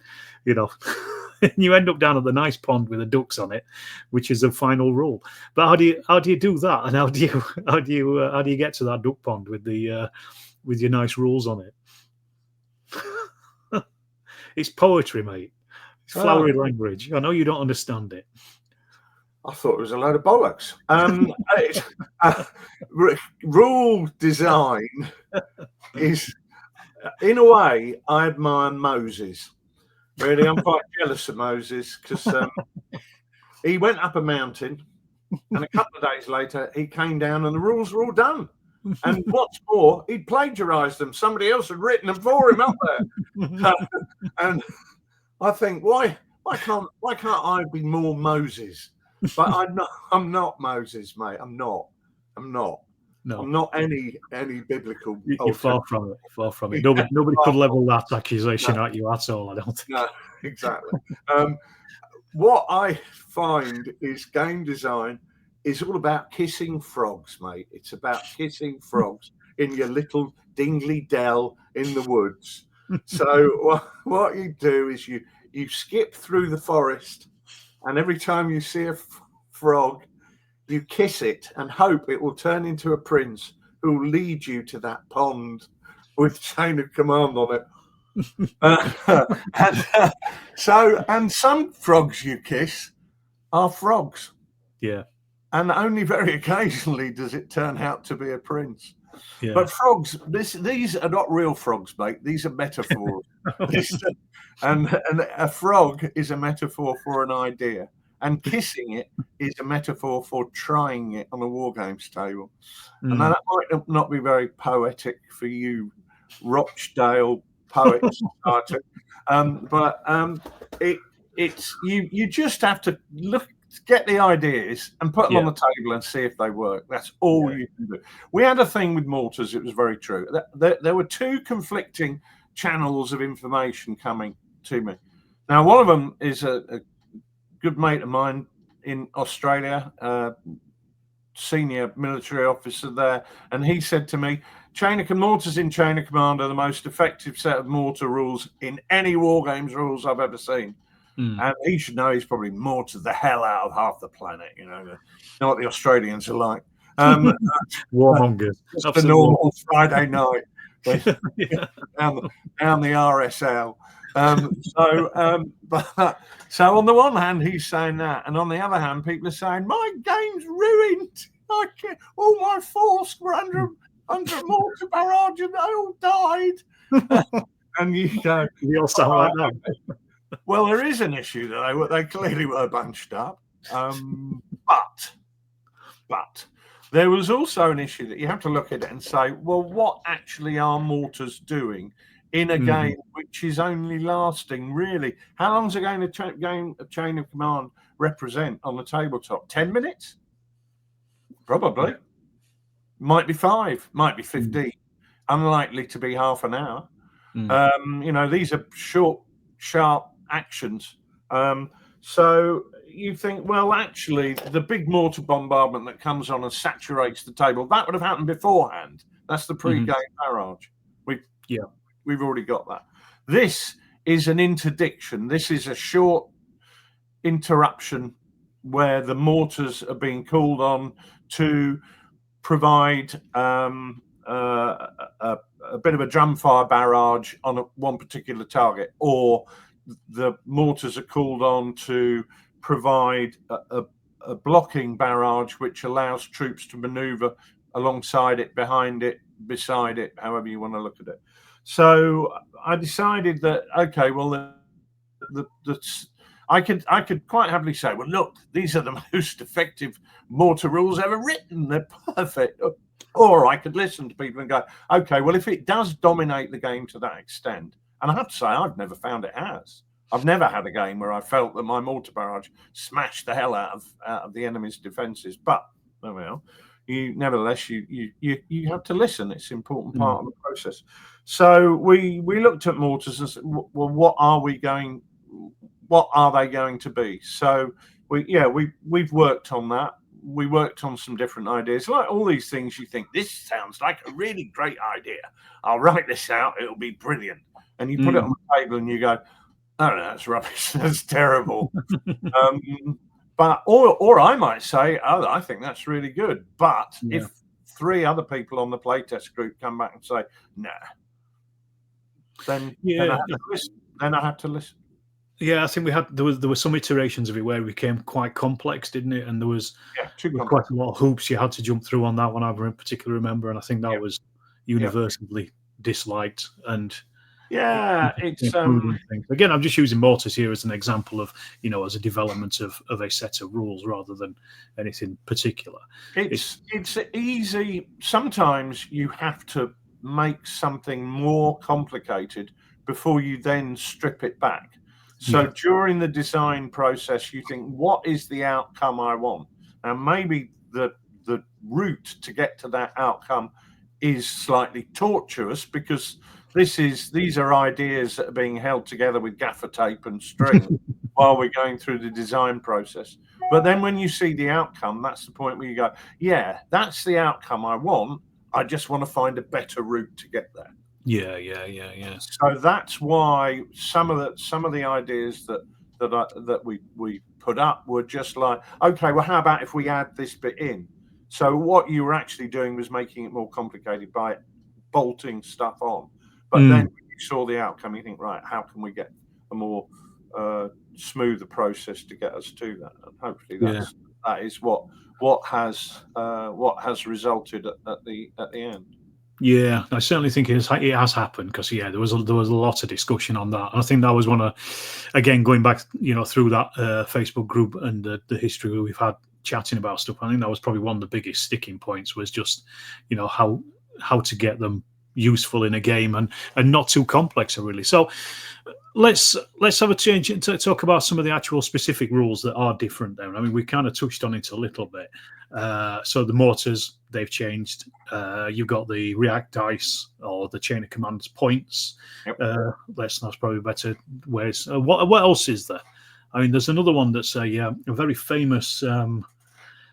Speaker 1: and you end up down at the nice pond with the ducks on it, which is the final rule. But how do you do that, and how do you get to that duck pond with your nice rules on it? It's poetry, mate. It's flowery language. I know you don't understand it.
Speaker 2: I thought it was a load of bollocks. Rule design is, in a way, I admire Moses. Really, I'm quite jealous of Moses, because he went up a mountain, and a couple of days later, he came down, and the rules were all done. And what's more, he'd plagiarized them. Somebody else had written them for him up there. And I think, why can't I be more Moses? But I'm not Moses, mate. I'm not. No. I'm not any biblical.
Speaker 1: You're far from it. Far from it. Nobody could level that accusation at you at all, I don't think.
Speaker 2: No, exactly. What I find is game design is all about kissing frogs, mate. It's about kissing frogs in your little dingly dell in the woods. So what you do is you skip through the forest, and every time you see a frog, you kiss it and hope it will turn into a prince who will lead you to that pond with chain of command on it. And some frogs you kiss are frogs.
Speaker 1: Yeah.
Speaker 2: And only very occasionally does it turn out to be a prince.
Speaker 1: Yeah.
Speaker 2: But frogs, these are not real frogs, mate. These are metaphors. and a frog is a metaphor for an idea. And kissing it is a metaphor for trying it on a war games table. And that might not be very poetic for you Rochdale Poets Society. But it's you just have to get the ideas and put them on the table and see if they work. That's all you can do. We had a thing with mortars. It was very true. There were 2 conflicting channels of information coming to me. Now, one of them is a good mate of mine in Australia, senior military officer there, and he said to me, and mortars in Chain of Command are the most effective set of mortar rules in any Wargames rules I've ever seen. And he should know he's probably mortared the hell out of half the planet. You know what the Australians are like.
Speaker 1: Warmongers.
Speaker 2: Just a normal Friday night down the RSL. So on the one hand, he's saying that, and on the other hand, people are saying my game's ruined. All my force were under mortar barrage, and they all died. And you go,
Speaker 1: we all sound like that.
Speaker 2: Well, there is an issue that they clearly were bunched up, but there was also an issue that you have to look at it and say, well, what actually are mortars doing in a game which is only lasting, really? How long is a game of Chain of Command represent on the tabletop? 10 minutes? Probably. Might be 5, might be 15. Unlikely to be half an hour. These are short, sharp actions. So you think, well, actually, the big mortar bombardment that comes on and saturates the table, that would have happened beforehand. That's the pre-game barrage. We've already got that. This is an interdiction. This is a short interruption where the mortars are being called on to provide a bit of a drumfire barrage on one particular target, or the mortars are called on to provide a blocking barrage which allows troops to maneuver alongside it, behind it, beside it, however you want to look at it. So I decided that, okay, well, I could quite happily say, well, look, these are the most effective mortar rules ever written. They're perfect. Or I could listen to people and go, okay, well, if it does dominate the game to that extent, and I have to say, I've never found it has. I've never had a game where I felt that my mortar barrage smashed the hell out of the enemy's defenses. But well, nevertheless, you have to listen. It's an important part of the process. So we looked at mortars and said, well, what are they going to be? So we've worked on that. We worked on some different ideas. Like all these things, you think, this sounds like a really great idea. I'll write this out. It'll be brilliant. And you put it on the table and you go, oh, no, that's rubbish. That's terrible. But or I might say, oh, I think that's really good. But if 3 other people on the playtest group come back and say, nah, then I have to listen.
Speaker 1: Yeah, I think there were some iterations of it where it became quite complex, didn't it? And there was quite a lot of hoops you had to jump through on that one. I particularly remember, and I think that was universally disliked. And
Speaker 2: it's
Speaker 1: again, I'm just using mortars here as an example of, as a development of a set of rules rather than anything particular.
Speaker 2: It's easy. Sometimes you have to make something more complicated before you then strip it back. So during the design process, you think, what is the outcome I want? And maybe the route to get to that outcome is slightly tortuous, because these are ideas that are being held together with gaffer tape and string while we're going through the design process. But then when you see the outcome, that's the point where you go, yeah, that's the outcome I want. I just want to find a better route to get there.
Speaker 1: Yeah.
Speaker 2: So that's why some of the ideas that we put up were just like, okay, well, how about if we add this bit in? So what you were actually doing was making it more complicated by bolting stuff on. But then when you saw the outcome, you think, right, how can we get a more smoother process to get us to that? And hopefully that is what has resulted at the end.
Speaker 1: Yeah, I certainly think it has happened, because there was a lot of discussion on that, and I think that was one of, again, going back through that Facebook group and the history we've had chatting about stuff. I think that was probably one of the biggest sticking points, was just how to get them useful in a game and not too complex, really. So let's have a change and talk about some of the actual specific rules that are different there. I mean, we kind of touched on it a little bit. So the mortars, they've changed. You've got the react dice, or the chain of commands points. That's probably better ways. What else is there? I mean, there's another one that's a very famous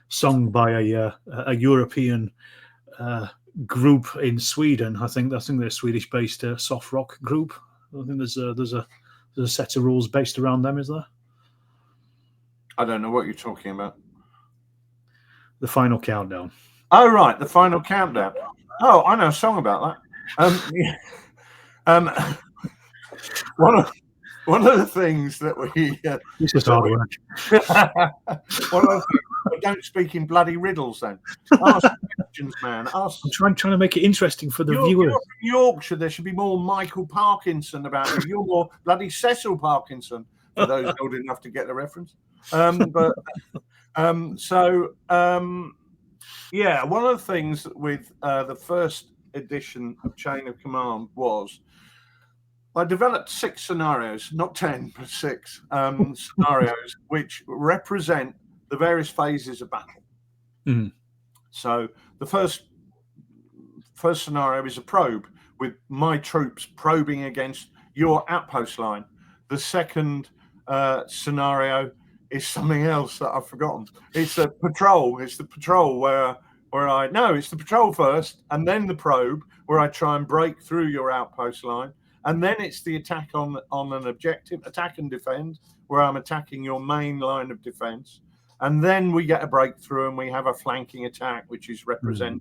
Speaker 1: song by a European group in Sweden. I think they're a Swedish-based soft rock group. I think there's a set of rules based around them. Is there?
Speaker 2: I don't know what you're talking about.
Speaker 1: The Final Countdown.
Speaker 2: Oh, right, The Final Countdown. Oh, I know a song about that. One of the things that we
Speaker 1: this is hard work.
Speaker 2: One of the things, don't speak in bloody riddles. Then ask questions, man. Ask.
Speaker 1: I'm trying to make it interesting for the viewers.
Speaker 2: You're from Yorkshire. There should be more Michael Parkinson about you. You're more bloody Cecil Parkinson for those old enough to get the reference. Yeah, one of the things with the first edition of Chain of Command was I developed 6 scenarios, not 10, but 6 scenarios, which represent the various phases of battle.
Speaker 1: Mm.
Speaker 2: So the first scenario is a probe with my troops probing against your outpost line. The second scenario is something else that I've forgotten. It's a patrol. It's the patrol where it's the patrol first and then the probe where I try and break through your outpost line. And then it's the attack on an objective, attack and defend, where I'm attacking your main line of defense. And then we get a breakthrough and we have a flanking attack, which is representing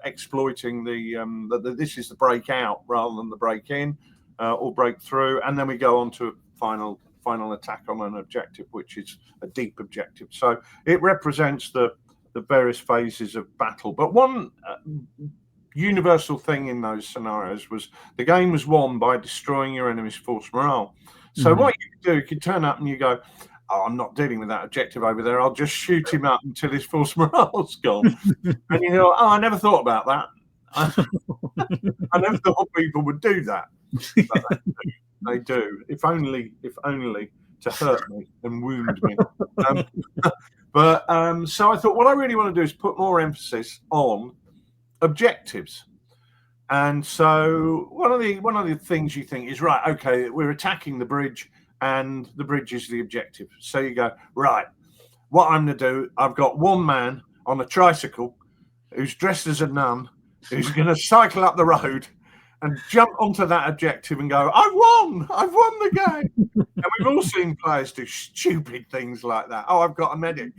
Speaker 2: exploiting this is the breakout rather than the break in or breakthrough. And then we go on to a final attack on an objective, which is a deep objective. So it represents the various phases of battle. But one universal thing in those scenarios was the game was won by destroying your enemy's force morale. So what you could do, you could turn up and you go, oh, I'm not dealing with that objective over there. I'll just shoot him up until his force morale's gone. And you go, oh, I never thought about that. I never thought people would do that. But they do. If only to hurt me and wound me. So I thought what I really want to do is put more emphasis on objectives. And so one of the things you think is, right, okay, we're attacking the bridge and the bridge is the objective. So you go, right, what I'm going to do, I've got one man on a tricycle who's dressed as a nun who's going to cycle up the road and jump onto that objective and go, I've won the game. And we've all seen players do stupid things like that. Oh, I've got a medic.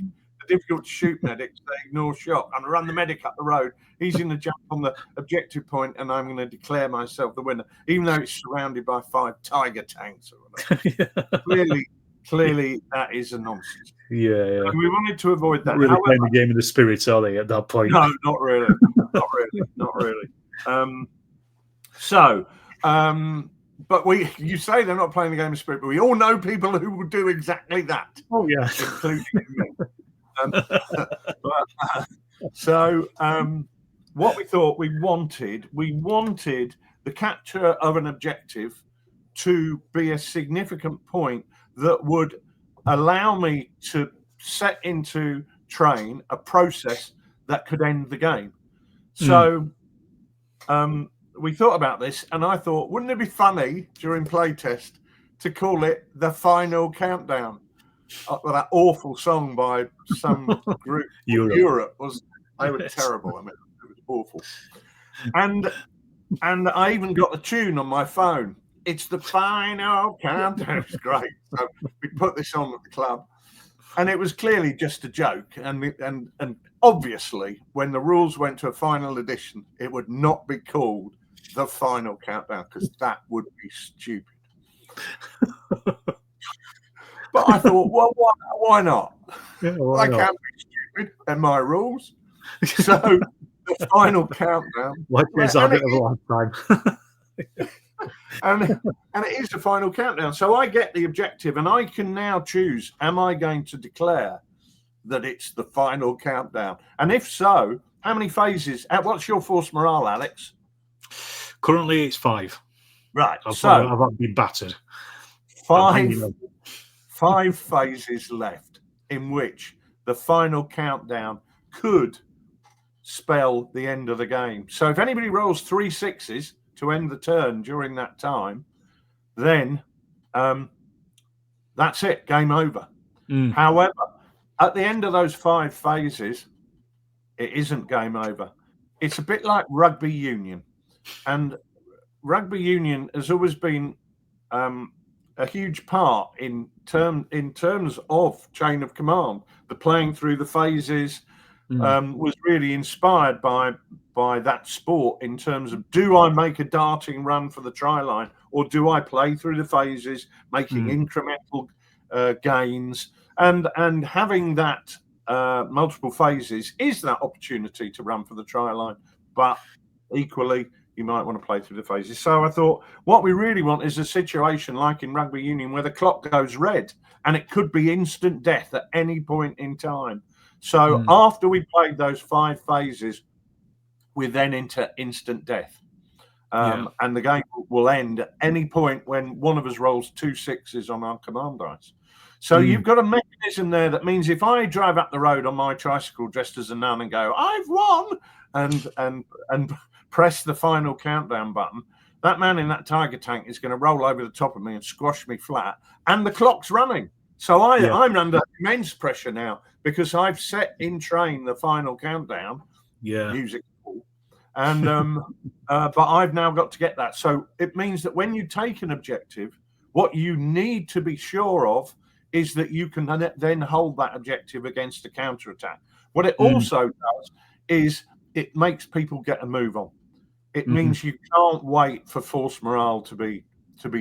Speaker 2: Difficult to shoot medics, they ignore shot. I'm going to run the medic up the road. He's going to jump on the objective point and I'm going to declare myself the winner, even though it's surrounded by 5 Tiger tanks or whatever. Clearly, that is a nonsense.
Speaker 1: Yeah.
Speaker 2: And we wanted to avoid that.
Speaker 1: Not really playing the game of the spirits, are they, at that point?
Speaker 2: No, not really. Not really. But you say they're not playing the game of spirit, but we all know people who will do exactly that.
Speaker 1: Oh, yeah.
Speaker 2: Including me. What we thought we wanted the capture of an objective to be a significant point that would allow me to set into train a process that could end the game. So we thought about this, and I thought, wouldn't it be funny during playtest to call it The Final Countdown? That awful song by some group, Europe they were terrible. I mean, it was awful. And I even got the tune on my phone. It's the final countdown. It's great. So we put this on at the club, and it was clearly just a joke. And obviously, when the rules went to a final edition, it would not be called The Final Countdown because that would be stupid. But I thought, well, why not?
Speaker 1: Yeah,
Speaker 2: I can't be stupid. They're my rules. So The Final Countdown.
Speaker 1: Like it's our bit of a lifetime.
Speaker 2: and it is the final countdown. So I get the objective and I can now choose, am I going to declare that it's the final countdown? And if so, how many phases? What's your force morale, Alex?
Speaker 1: Currently, it's 5.
Speaker 2: Right.
Speaker 1: I've been battered.
Speaker 2: 5 phases left in which the final countdown could spell the end of the game. So if anybody rolls 3 6s to end the turn during that time, then that's it, game over. However, at the end of those 5 phases, it isn't game over. it's a bit like rugby union, and rugby union has always been a huge part in terms of chain of command. The playing through the phases was really inspired by that sport in terms of, do I make a darting run for the try line, or do I play through the phases, making incremental gains, and having that multiple phases is that opportunity to run for the try line, but equally you might want to play through the phases. So I thought what we really want is a situation like in rugby union where the clock goes red and it could be instant death at any point in time. So after we played those 5 phases, we then enter instant death. And the game will end at any point when one of us rolls 2 6s on our command dice. So you've got a mechanism there that means if I drive up the road on my tricycle dressed as a nun and go, I've won, and press the final countdown button, that man in that tiger tank is going to roll over the top of me and squash me flat, and the clock's running. So I'm under immense pressure now because I've set in train the final countdown, music, and but I've now got to get that. So it means that when you take an objective, what you need to be sure of is that you can then hold that objective against a counterattack. What it also does is it makes people get a move on. It means you can't wait for force morale to be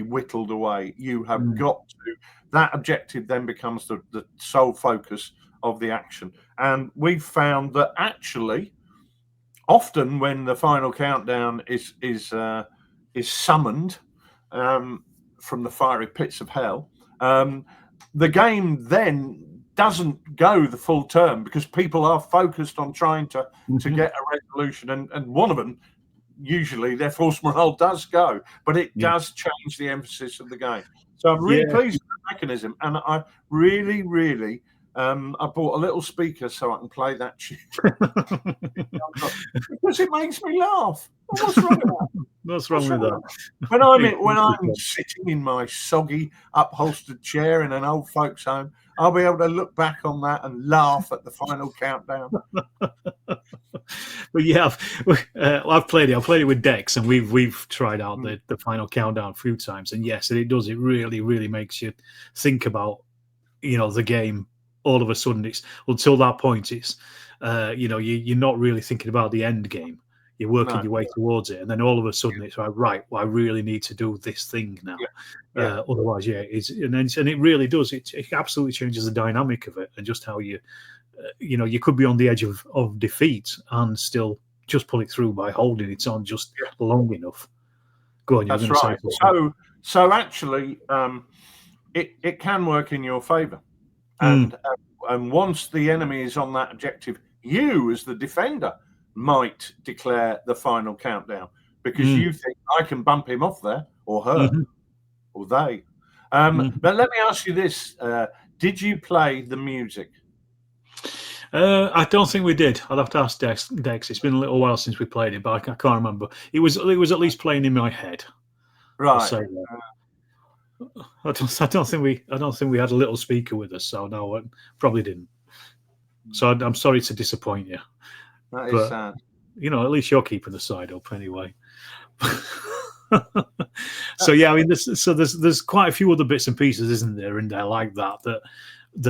Speaker 2: whittled away. You have got to. That objective then becomes the sole focus of the action. And we've found that actually, often when the final countdown is summoned from the fiery pits of hell, the game then doesn't go the full term because people are focused on trying to get a resolution, and one of them, usually their force morale does go, but it does change the emphasis of the game. So I'm really pleased with the mechanism, and I really, really, I bought a little speaker so I can play that tune because it makes me laugh. What's wrong with that?
Speaker 1: What's wrong with that?
Speaker 2: When I'm sitting in my soggy upholstered chair in an old folks' home, I'll be able to look back on that and laugh at the final countdown.
Speaker 1: But yeah, I've played it. I've played it with decks, and we've tried out the final countdown a few times. And yes, it does. It really, really makes you think about, the game. All of a sudden, it's until that point, it's you're not really thinking about the end game. You're working your way towards it, and then all of a sudden, it's like, right, well, I really need to do this thing now. Otherwise, and it really does. It absolutely changes the dynamic of it, and just how you could be on the edge of defeat and still just pull it through by holding it on just long enough. Go on,
Speaker 2: that's right. So actually, it can work in your favour, and once the enemy is on that objective, you as the defender might declare the final countdown because you think I can bump him off there, or her, or they. But let me ask you this: did you play the music?
Speaker 1: I don't think we did. I'll have to ask Dex. It's been a little while since we played it, but I can't remember. It was at least playing in my head.
Speaker 2: Right.
Speaker 1: I don't think we had a little speaker with us, so no, I probably didn't. So I'm sorry to disappoint you.
Speaker 2: That is sad.
Speaker 1: At least you're keeping the side up anyway. So yeah, I mean, there's quite a few other bits and pieces, isn't there, in there like that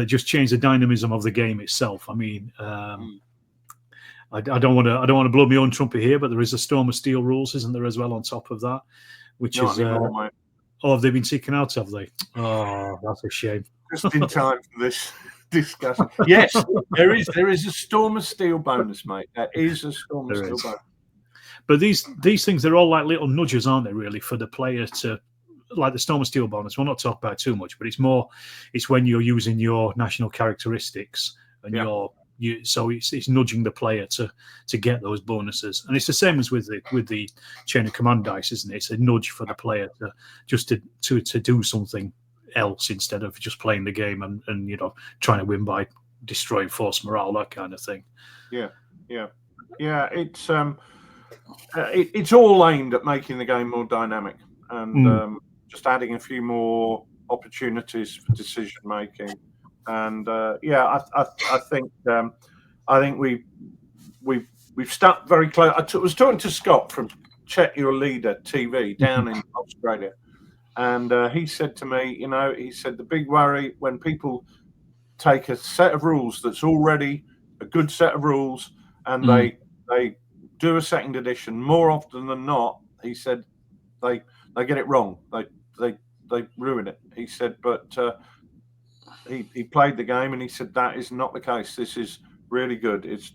Speaker 1: just change the dynamism of the game itself. I mean, I don't want to blow my own trumpet here, but there is a Storm of Steel rules, isn't there, as well on top of that, which
Speaker 2: Not
Speaker 1: is
Speaker 2: anymore,
Speaker 1: have they been taken out? Have they? Oh, that's a shame.
Speaker 2: Just in time for this discussion. Yes, there is a Storm of Steel bonus, mate. There is a Storm of Steel bonus.
Speaker 1: But these things, they're all like little nudges, aren't they, really, for the player to, like the Storm of Steel bonus. We'll not talk about it too much, but it's when you're using your national characteristics and so it's nudging the player to get those bonuses. And it's the same as with the chain of command dice, isn't it? It's a nudge for the player to do something else instead of just playing the game and trying to win by destroying force morale, that kind of thing.
Speaker 2: It's all aimed at making the game more dynamic and just adding a few more opportunities for decision making. And I think we we've stuck very close. I was talking to Scott from Check Your Leader TV down in Australia, and he said to me, he said the big worry when people take a set of rules that's already a good set of rules and they do a second edition, more often than not, he said they get it wrong. They ruin it. He said, but he played the game and he said that is not the case. This is really good. It's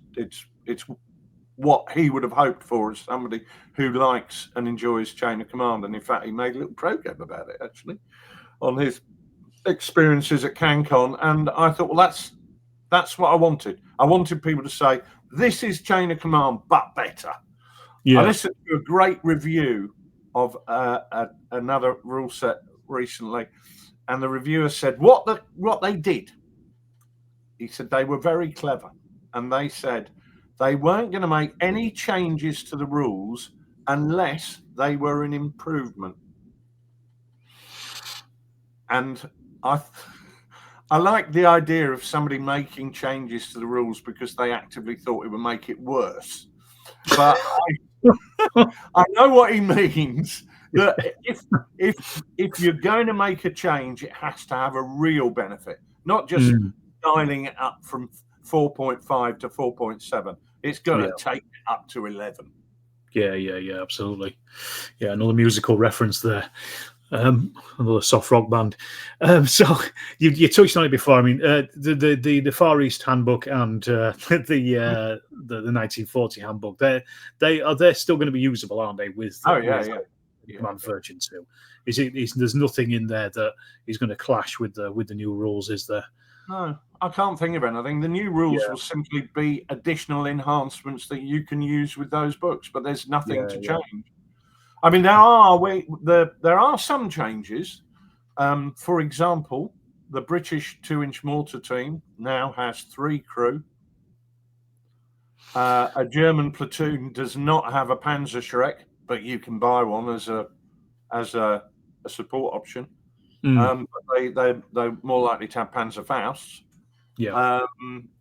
Speaker 2: what he would have hoped for as somebody who likes and enjoys Chain of Command. And in fact, he made a little program about it actually on his experiences at CanCon. And I thought, well, that's what I wanted. I wanted people to say, this is Chain of Command, but better. Yeah. I listened to a great review of another rule set recently, and the reviewer said what they did. He said they were very clever, and they said they weren't going to make any changes to the rules unless they were an improvement. And I like the idea of somebody making changes to the rules because they actively thought it would make it worse. But I know what he means. That if you're going to make a change, it has to have a real benefit, not just dialing it up from 4.5 to 4.7. It's going to take it up to 11.
Speaker 1: Yeah, absolutely. Yeah, another musical reference there. Another soft rock band. So you touched on it before. I mean, the Far East Handbook and the 1940 Handbook. They're still going to be usable, aren't they? With Command version 2. There's nothing in there that is going to clash with the new rules, is there?
Speaker 2: No, I can't think of anything. The new rules will simply be additional enhancements that you can use with those books, but there's nothing to change. I mean, there are some changes. For example, the British 2-inch mortar team now has 3 crew. A German platoon does not have a Panzerschreck, but you can buy one as a support option. But they're more likely to have Panzerfausts.
Speaker 1: Yeah.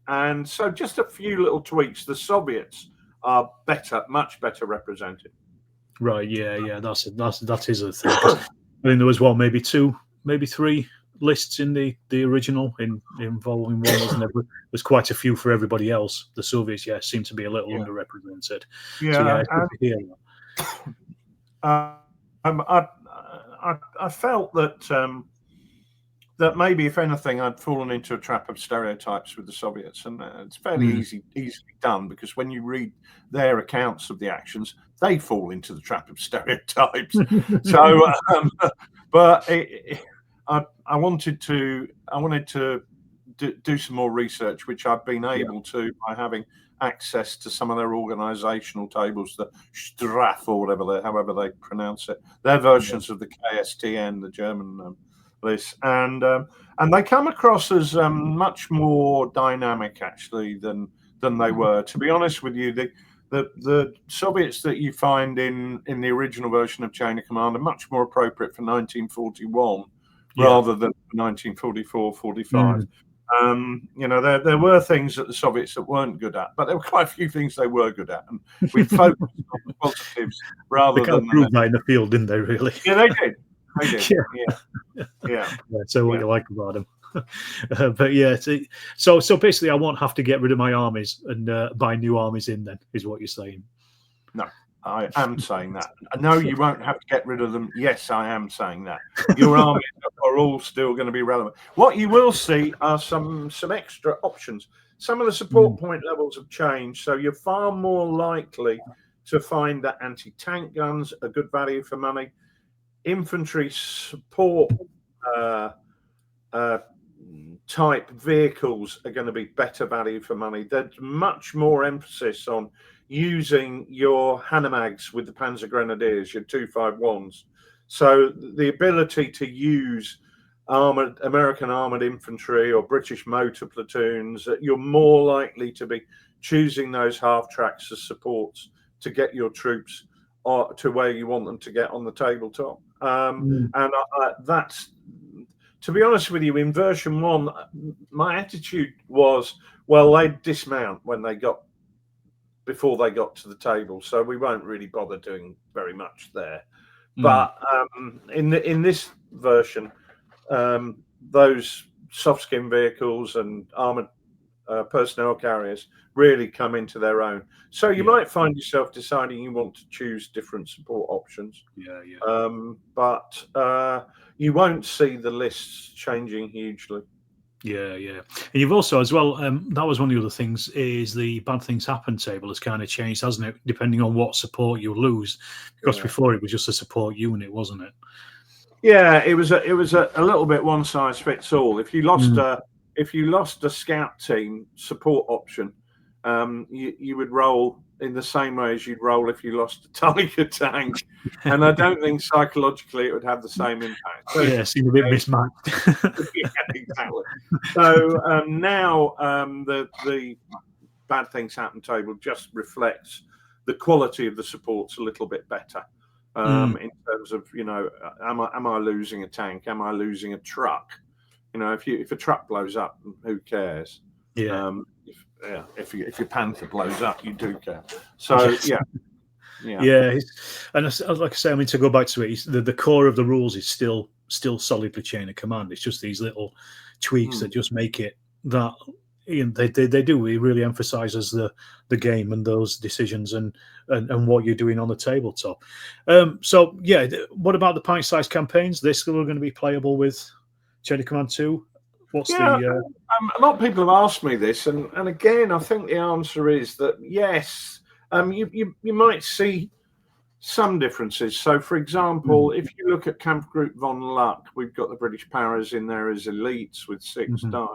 Speaker 2: And so just a few little tweaks. The Soviets are much better represented.
Speaker 1: Right, yeah, that is a thing. I mean, there was maybe 2, maybe 3 lists in the original in volume 1, wasn't there? But there's quite a few for everybody else. The Soviets, seem to be a little underrepresented.
Speaker 2: Yeah,
Speaker 1: so, it's good to hear
Speaker 2: that. I felt that that maybe, if anything, I'd fallen into a trap of stereotypes with the Soviets, and it's fairly easily done because when you read their accounts of the actions, they fall into the trap of stereotypes. So, but I wanted to do some more research, which I've been able to by having access to some of their organizational tables, the Straf or however they pronounce it, their versions of the KSTN, the German list, and they come across as much more dynamic actually than they were. To be honest with you, the Soviets that you find in the original version of Chain of Command are much more appropriate for 1941 rather than 1944, 45. There were things that the Soviets that weren't good at, but there were quite a few things they were good at, and we focused on the positives rather than
Speaker 1: prove that in the field, didn't they? Really?
Speaker 2: Yeah, they did. Yeah.
Speaker 1: So what you like about them. But so basically, I won't have to get rid of my armies and buy new armies in. Then is what you're saying?
Speaker 2: No, I am saying that. No, you won't have to get rid of them. Yes, I am saying that. Your armies are all still going to be relevant. What you will see are some extra options. Some of the support point levels have changed, so you're far more likely to find that anti-tank guns are good value for money. Infantry support type vehicles are going to be better value for money. There's much more emphasis on using your Hanemags with the Panzer Grenadiers, your 251s. So the ability to use American armored infantry or British motor platoons, you're more likely to be choosing those half tracks as supports to get your troops to where you want them to get on the tabletop. And that's, to be honest with you, in version 1, my attitude was, well, they'd dismount when they got before they got to the table, so we won't really bother doing very much there. But in this version, those soft skin vehicles and armored personnel carriers really come into their own. So you might find yourself deciding you want to choose different support options. But you won't see the lists changing hugely.
Speaker 1: Yeah. And you've also, as well, that was one of the other things, is the bad things happen table has kind of changed, hasn't it? Depending on what support you lose, because before it was just a support unit, wasn't it?
Speaker 2: Yeah, it was a little bit one size fits all. If you lost a scout team support option, you would roll in the same way as you'd roll if you lost a Tiger tank, and I don't think psychologically it would have the same impact. So,
Speaker 1: it seemed a bit mismatched.
Speaker 2: Yeah, exactly. So now the bad things happen table just reflects the quality of the supports a little bit better. In terms of, am I losing a tank? Am I losing a truck? If a truck blows up, who cares? If your Panther blows up, you do care. So
Speaker 1: and like I say, I mean, to go back to it, the core of the rules is still solidly chain of command. It's just these little tweaks that just make it that. They do. It really emphasizes the game and those decisions and what you're doing on the tabletop. So what about the pint-sized campaigns? They're still going to be playable with Chain of Command 2.
Speaker 2: A lot of people have asked me this, and again, I think the answer is that yes. You might see some differences. So, for example, if you look at Camp Group Von Luck, we've got the British Paras in there as elites with 6 dice.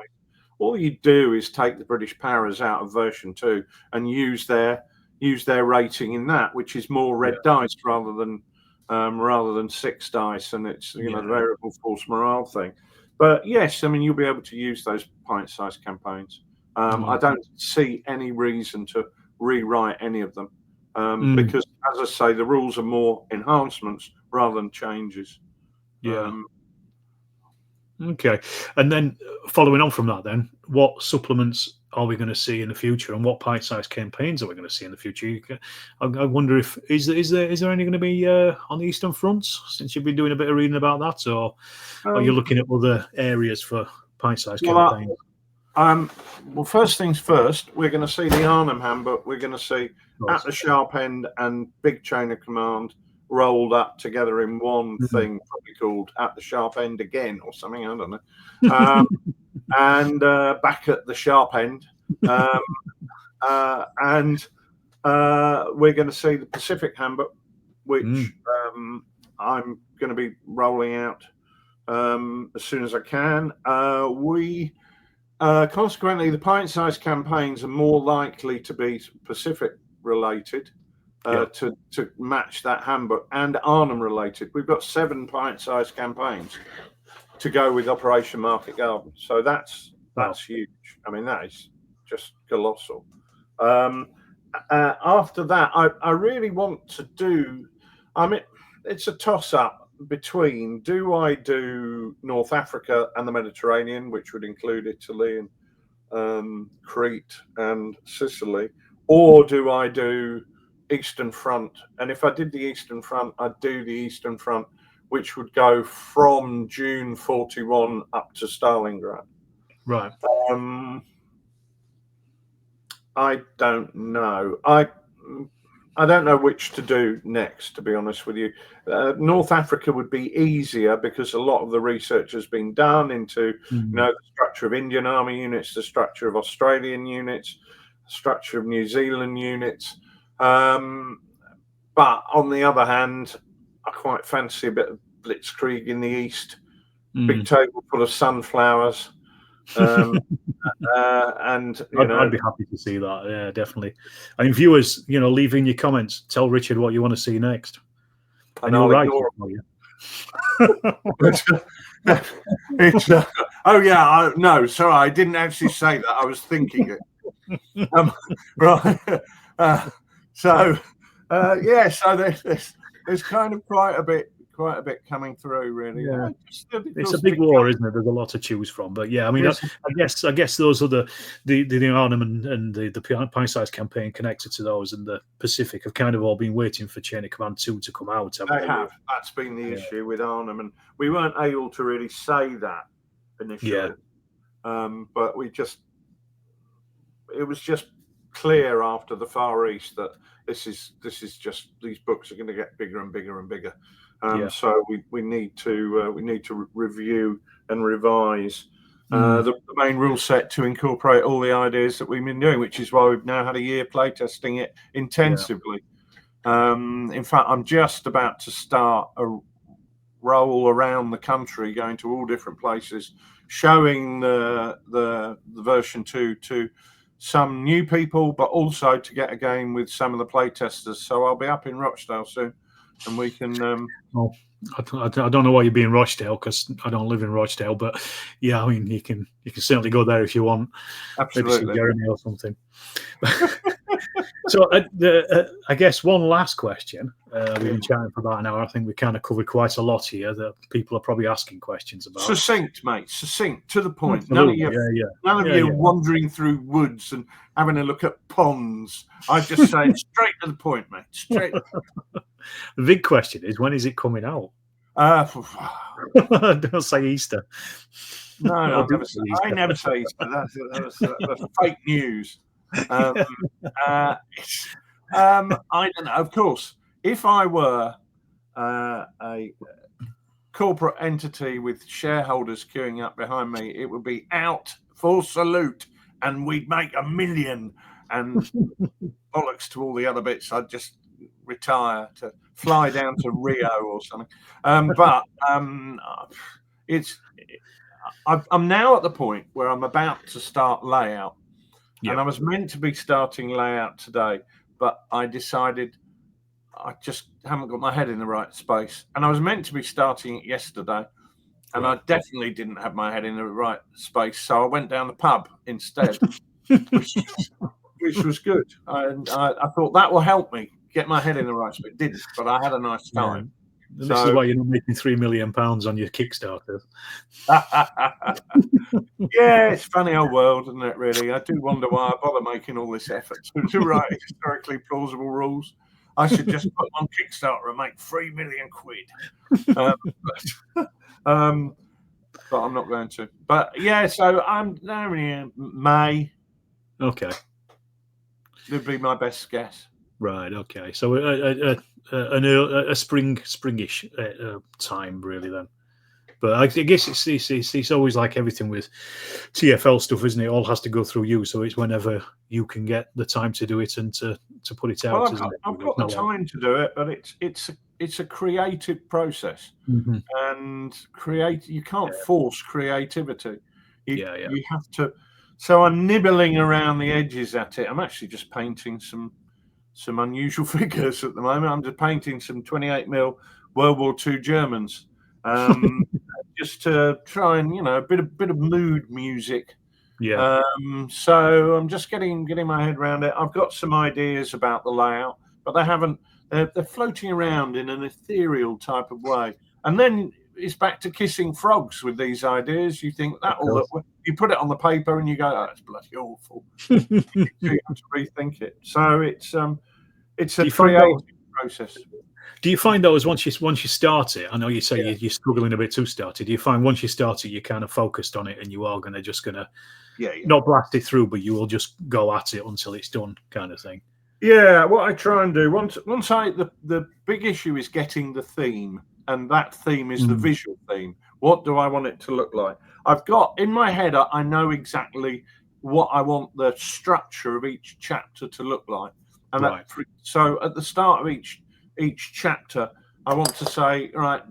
Speaker 2: All you do is take the British Paras out of version 2 and use their rating in that, which is more red dice rather than 6 dice, and it's the variable force morale thing. But yes, I mean, you'll be able to use those pint-sized campaigns. I don't see any reason to rewrite any of them because, as I say, the rules are more enhancements rather than changes.
Speaker 1: Okay, and then following on from that, then what supplements are we going to see in the future, and what pint-sized campaigns are we going to see in the future? I wonder if is there any going to be on the Eastern fronts, since you've been doing a bit of reading about that, or are you looking at other areas for pint-sized campaigns?
Speaker 2: Well, first things first, we're going to see the Arnhem Handbook. We're going to see At the Sharp End and Big Chain of Command rolled up together in one thing, probably called At the Sharp End Again or something, I don't know. And back at the sharp end. And we're going to see the Pacific Handbook, which I'm going to be rolling out as soon as I can. Consequently, the pint-sized campaigns are more likely to be Pacific related to match that handbook, and Arnhem related. We've got 7 pint-sized campaigns to go with Operation Market Garden, so that's huge. I mean, that is just colossal. After that, I really want to do. I mean, it's a toss-up between, do I do North Africa and the Mediterranean, which would include Italy and Crete and Sicily, or do I do Eastern Front? And if I did the Eastern Front, I'd do the Eastern Front, which would go from June 41 up to Stalingrad.
Speaker 1: Right.
Speaker 2: I don't know. I don't know which to do next, to be honest with you. North Africa would be easier because a lot of the research has been done into the structure of Indian Army units, the structure of Australian units, the structure of New Zealand units. But on the other hand, I quite fancy a bit of blitzkrieg in the east, big table full of sunflowers. And
Speaker 1: I'd be happy to see that. Yeah, definitely. I mean, viewers, leave in your comments. Tell Richard what you want to see next, and
Speaker 2: I'll
Speaker 1: write
Speaker 2: ignore
Speaker 1: it.
Speaker 2: No, sorry, I didn't actually say that. I was thinking it. Right. So there's kind of quite a quite a bit coming through, really.
Speaker 1: Yeah. It's a big war, isn't it? There's a lot to choose from, but yeah, I mean, I guess those are the Arnhem and the Pine-Size campaign connected to those, and the Pacific have kind of all been waiting for Chain of Command 2 to come out.
Speaker 2: They have. That's been the issue with Arnhem, and we weren't able to really say that initially. But it was just clear after the Far East that this is just, these books are going to get bigger and bigger and bigger. So we need to review and revise the main rule set to incorporate all the ideas that we've been doing, which is why we've now had a year playtesting it intensively. In fact, I'm just about to start a roll around the country, going to all different places, showing the version 2 to some new people, but also to get a game with some of the playtesters. So I'll be up in Rochdale soon, and we can.
Speaker 1: I don't know why you're being Rochdale, because I don't live in Rochdale, but yeah, I mean, you can certainly go there if you want.
Speaker 2: Absolutely,
Speaker 1: maybe see Jeremy or something. So I guess one last question. We've been chatting for about an hour. I think we kind of covered quite a lot here that people are probably asking questions about.
Speaker 2: Succinct, mate. Succinct, to the point.
Speaker 1: Absolutely.
Speaker 2: None of you wandering through woods and having a look at ponds. I just say straight to the point, mate. Straight.
Speaker 1: The big question is, when is it coming out? Don't say Easter.
Speaker 2: No, I never say Easter. That's fake news. I don't know. Of course, if I were a corporate entity with shareholders queuing up behind me, it would be out for salute, and we'd make $1 million. And bollocks to all the other bits. I'd just retire to fly down to Rio or something. I'm now at the point where I'm about to start layout. Yep. And I was meant to be starting layout today, but I decided I just haven't got my head in the right space. And I was meant to be starting it yesterday, and I definitely didn't have my head in the right space. So I went down the pub instead, which was good. And I thought that will help me get my head in the right space. It didn't, but I had a nice time.
Speaker 1: This is why you're not making £3 million on your Kickstarter.
Speaker 2: Yeah, it's funny old world, isn't it, really? I do wonder why I bother making all this effort to write historically plausible rules. I should just put on Kickstarter and make £3 million. But I'm not going to. But yeah, so I'm now in May.
Speaker 1: Okay.
Speaker 2: Would be my best guess.
Speaker 1: Right. Okay. So a springish time, really, then. But I guess it's always like everything with TFL stuff, isn't it? It all has to go through you, so it's whenever you can get the time to do it and to put it out.
Speaker 2: Well, I've got the time to do it, but it's a creative process, and you can't force creativity. You have to. So I'm nibbling around the edges at it. I'm actually just painting some unusual figures at the moment. I'm just painting some 28mm World War II Germans. Just to try and a bit of mood music. So I'm just getting my head around it. I've got some ideas about the layout, but they're floating around in an ethereal type of way. And then it's back to kissing frogs with these ideas. You think you put it on the paper and you go, oh, that's bloody awful. You have to rethink it. So it's a creative process.
Speaker 1: Do you find, though, as once you start it, I know you say you're struggling a bit to start it. Do you find once you start it, you're kind of focused on it and you are just going to not blast it through, but you will just go at it until it's done, kind of thing?
Speaker 2: Yeah, what I try and do the big issue is getting the theme, and that theme is the visual theme. What do I want it to look like? I've got in my head, I know what I want the structure of each chapter to look like, and so at the start of each chapter, I want to say, right,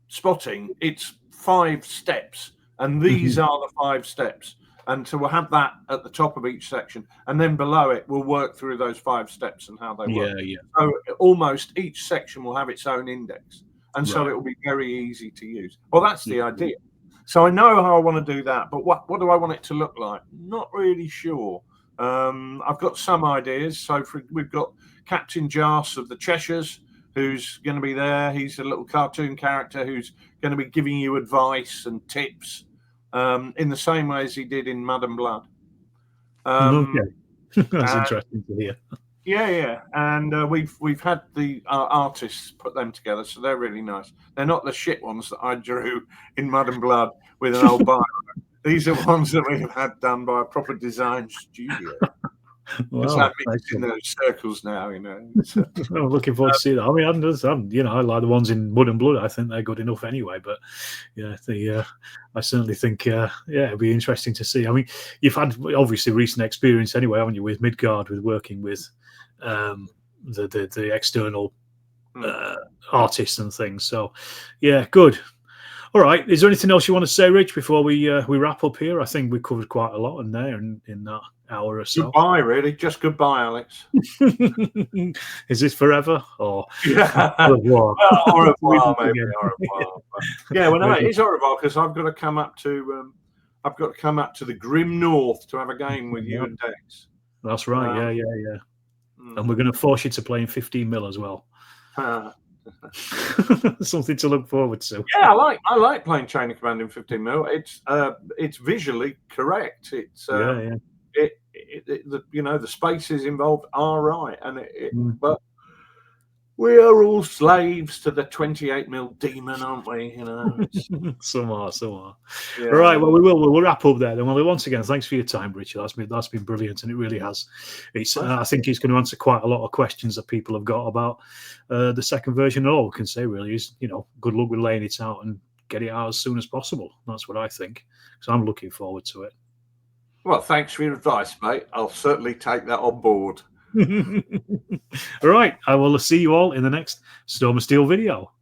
Speaker 2: spotting, it's 5 steps, and these are the 5 steps. And so we'll have that at the top of each section, and then below it, we'll work through those 5 steps and how they work. So almost each section will have its own index, and so it will be very easy to use. Well, that's the idea. So I know how I want to do that, but what do I want it to look like? Not really sure. I've got some ideas. So we've got Captain Jas of the Cheshires, who's going to be there. He's a little cartoon character who's going to be giving you advice and tips in the same way as he did in Mud and Blood.
Speaker 1: Okay. That's interesting to hear.
Speaker 2: Yeah, and we've had the artists put them together, so they're really nice. They're not the shit ones that I drew in Mud and Blood with an old biro. These are ones that we've had done by a proper design studio.
Speaker 1: Wow,
Speaker 2: in those circles now, you know.
Speaker 1: I'm looking forward to see that. I mean, I like the ones in Mud and Blood. I think they're good enough anyway. But yeah, I certainly think it'd be interesting to see. I mean, you've had obviously recent experience anyway, haven't you, with Midgard, with working with the external artists and things. So yeah, good. All right. Is there anything else you want to say, Rich, before we wrap up here? I think we covered quite a lot in there in that hour or so.
Speaker 2: Goodbye, really. Just goodbye, Alex.
Speaker 1: Is this forever or
Speaker 2: yeah.
Speaker 1: Au revoir?
Speaker 2: Au revoir, maybe. Au revoir. Yeah, well, no, it is au revoir because I've got to come up to the grim north to have a game with you and Dex.
Speaker 1: That's right. Yeah. And we're going to force you to play in 15 mil as well. Something to look forward to.
Speaker 2: Yeah, I like playing Chain of Command in 15 mil. It's visually correct. It's the spaces involved are right, and but we are all slaves to the 28 mil demon, aren't we? You know,
Speaker 1: some are. Yeah. All right, well, we'll wrap up there then. Well, once again, thanks for your time, Richard. That's been brilliant, and it really has. I think it's going to answer quite a lot of questions that people have got about the second version. And all we can say really is, good luck with laying it out and get it out as soon as possible. That's what I think. So I'm looking forward to it.
Speaker 2: Well, thanks for your advice, mate. I'll certainly take that on board.
Speaker 1: All right, I will see you all in the next Storm of Steel video.